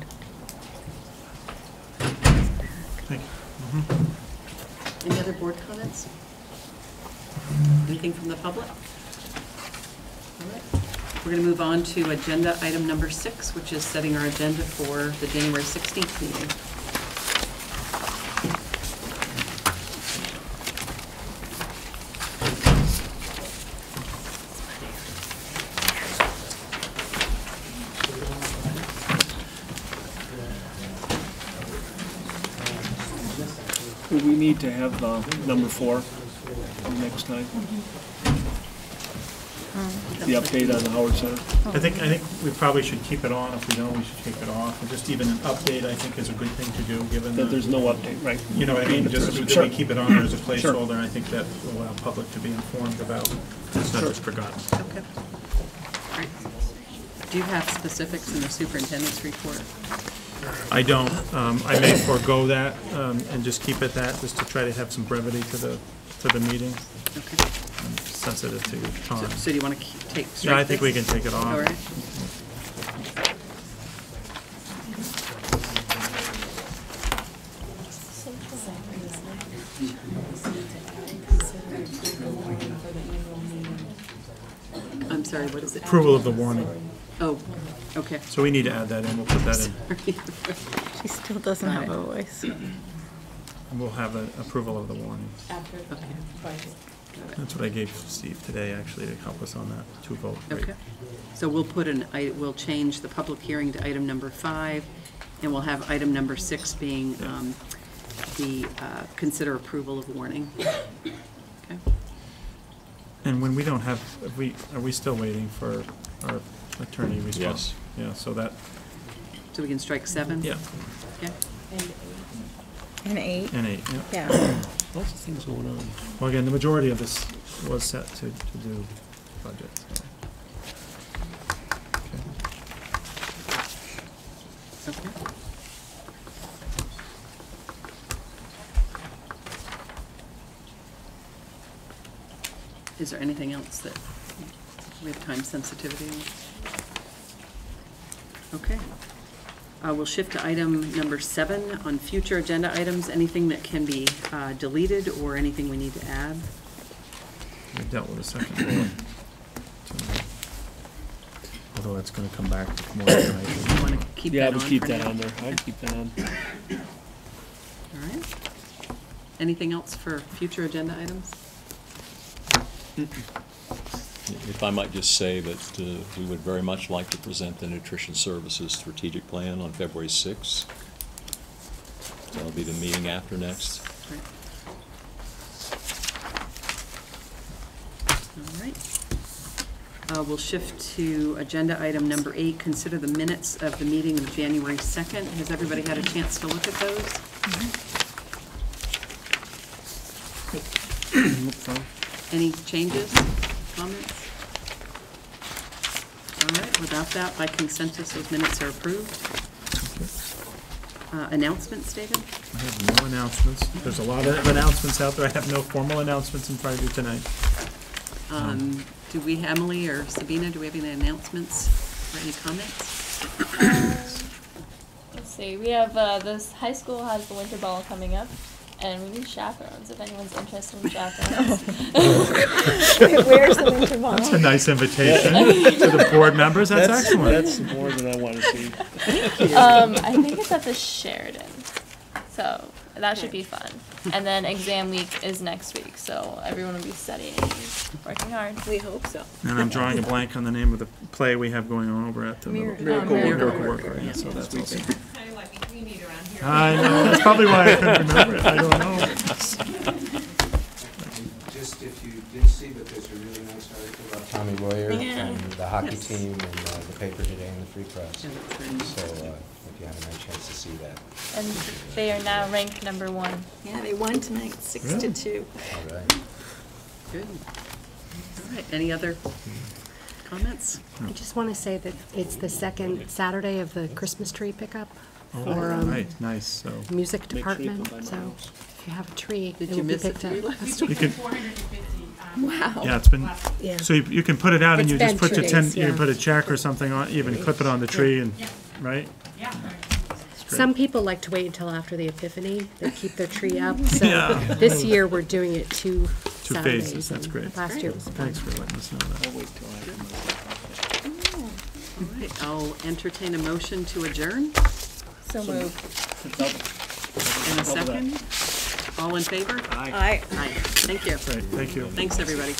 S3: Thank you.
S1: Any other board comments? Anything from the public? All right. We're going to move on to agenda item number 6, which is setting our agenda for the January 16th meeting.
S5: We need to have number 4 next time. The update on the Howard Center.
S3: I think we probably should keep it on. If we don't, we should take it off. And just even an update, I think, is a good thing to do, given
S5: that there's no update, right?
S3: You know what I mean? Just
S5: Sure.
S3: we keep it on there as a
S5: Sure.
S3: placeholder. I think that will allow public to be informed about. It's not just forgotten.
S1: Okay. All right. Do you have specifics in the superintendent's report?
S3: I don't. I may forego that and just keep it that, just to try to have some brevity to the meeting.
S1: Okay.
S3: I'm sensitive to time.
S1: So do you want to take?
S3: Yeah, I think we can take it off.
S1: All right. I'm sorry, what is it?
S3: Approval of the warning.
S1: Oh, okay.
S3: So we need to add that in. We'll put that in.
S2: She still doesn't have a voice.
S3: And we'll have an approval of the warning. That's what I gave Steve today, actually, to help us on that 2-vote rate.
S1: Okay. So we'll we'll change the public hearing to item number 5, and we'll have item number 6 being the consider approval of warning. Okay.
S3: And when we don't have, are we still waiting for our attorney response?
S10: Yes.
S3: Yeah, so that.
S1: So we can strike 7?
S3: Yeah.
S1: Okay.
S2: And 8.
S3: And 8, yeah.
S2: Yeah.
S5: Lots of things going on.
S3: Well, again, the majority of this was set to do budget. So.
S1: Okay. Is there anything else that we have time sensitivity on? Okay. We'll shift to item number 7 on future agenda items. Anything that can be deleted or anything we need to add?
S3: We dealt with the second bullet. Although that's going to come back with more information.
S1: You want to keep that on?
S5: Yeah, I would keep
S1: for
S5: that
S1: now?
S5: on there. I'd keep that on.
S1: All right. Anything else for future agenda items?
S10: If I might just say that we would very much like to present the Nutrition Services Strategic Plan on February 6th. That'll be the meeting after next.
S1: Great. All right. We'll shift to agenda item number 8, consider the minutes of the meeting of January 2nd. Has everybody had a chance to look at those? Any changes, comments? All right, without that, by consensus, those minutes are approved. Announcements, David?
S3: I have no announcements. There's a lot of announcements out there. I have no formal announcements in front of you tonight.
S1: Do we, Emily or Sabina, do we have any announcements or any comments?
S11: Let's see, we have, this high school has the winter ball coming up, and we need chaperones, if anyone's interested in chaperones.
S2: Where's the winter ball?
S3: That's a nice invitation to the board members. That's excellent.
S5: That's more than I want to see.
S11: I think it's at the Sheridan, so that should be fun. And then exam week is next week, so everyone will be studying and working hard.
S19: We hope so.
S3: And I'm drawing a blank on the name of the play we have going on over at the
S11: Miracle
S3: Worker. Yeah, so that's also. I know, that's probably why I couldn't remember it. I don't know.
S14: Just if you didn't see, but there's a really nice article about Tommy Royer and the hockey team in the paper today in the Free Press. So if you see that.
S11: And they are now ranked number 1.
S2: Yeah, they won tonight, 6-2.
S14: All right.
S1: Good. All right, any other comments?
S16: I just want to say that it's the second Saturday of the Christmas tree pickup
S3: Oh,
S16: for
S3: right, nice, so.
S16: music
S5: Make sure you
S16: department,
S5: come by my
S16: so
S5: house.
S16: if you have a tree,
S1: Did
S16: it
S1: you
S16: will be
S1: miss a
S16: picked up.
S1: tree?
S16: That's
S12: We
S3: You
S12: took
S3: can-
S12: 450.
S2: Wow.
S3: Yeah, it's been,
S16: Yeah.
S3: so you can put it out and
S16: It's
S3: you just
S16: been
S3: put
S16: 2
S3: your
S16: days,
S3: you can
S16: yeah.
S3: put a check or something on, even clip it on the tree and,
S12: Yeah.
S3: right?
S12: Yeah.
S16: Some people like to wait until after the Epiphany. They keep their tree up. So
S3: Yeah.
S16: this year, we're doing it 2
S3: Two
S16: Saturdays.
S3: phases, that's
S16: and
S3: great.
S16: Last year was fun.
S3: Thanks for letting us know that.
S5: I'll wait till I have my.
S1: All right, I'll entertain a motion to adjourn.
S11: So moved.
S1: In a second. All in favor?
S5: Aye.
S2: Aye.
S1: Aye. Thank you.
S3: Great, thank you.
S1: Thanks, everybody.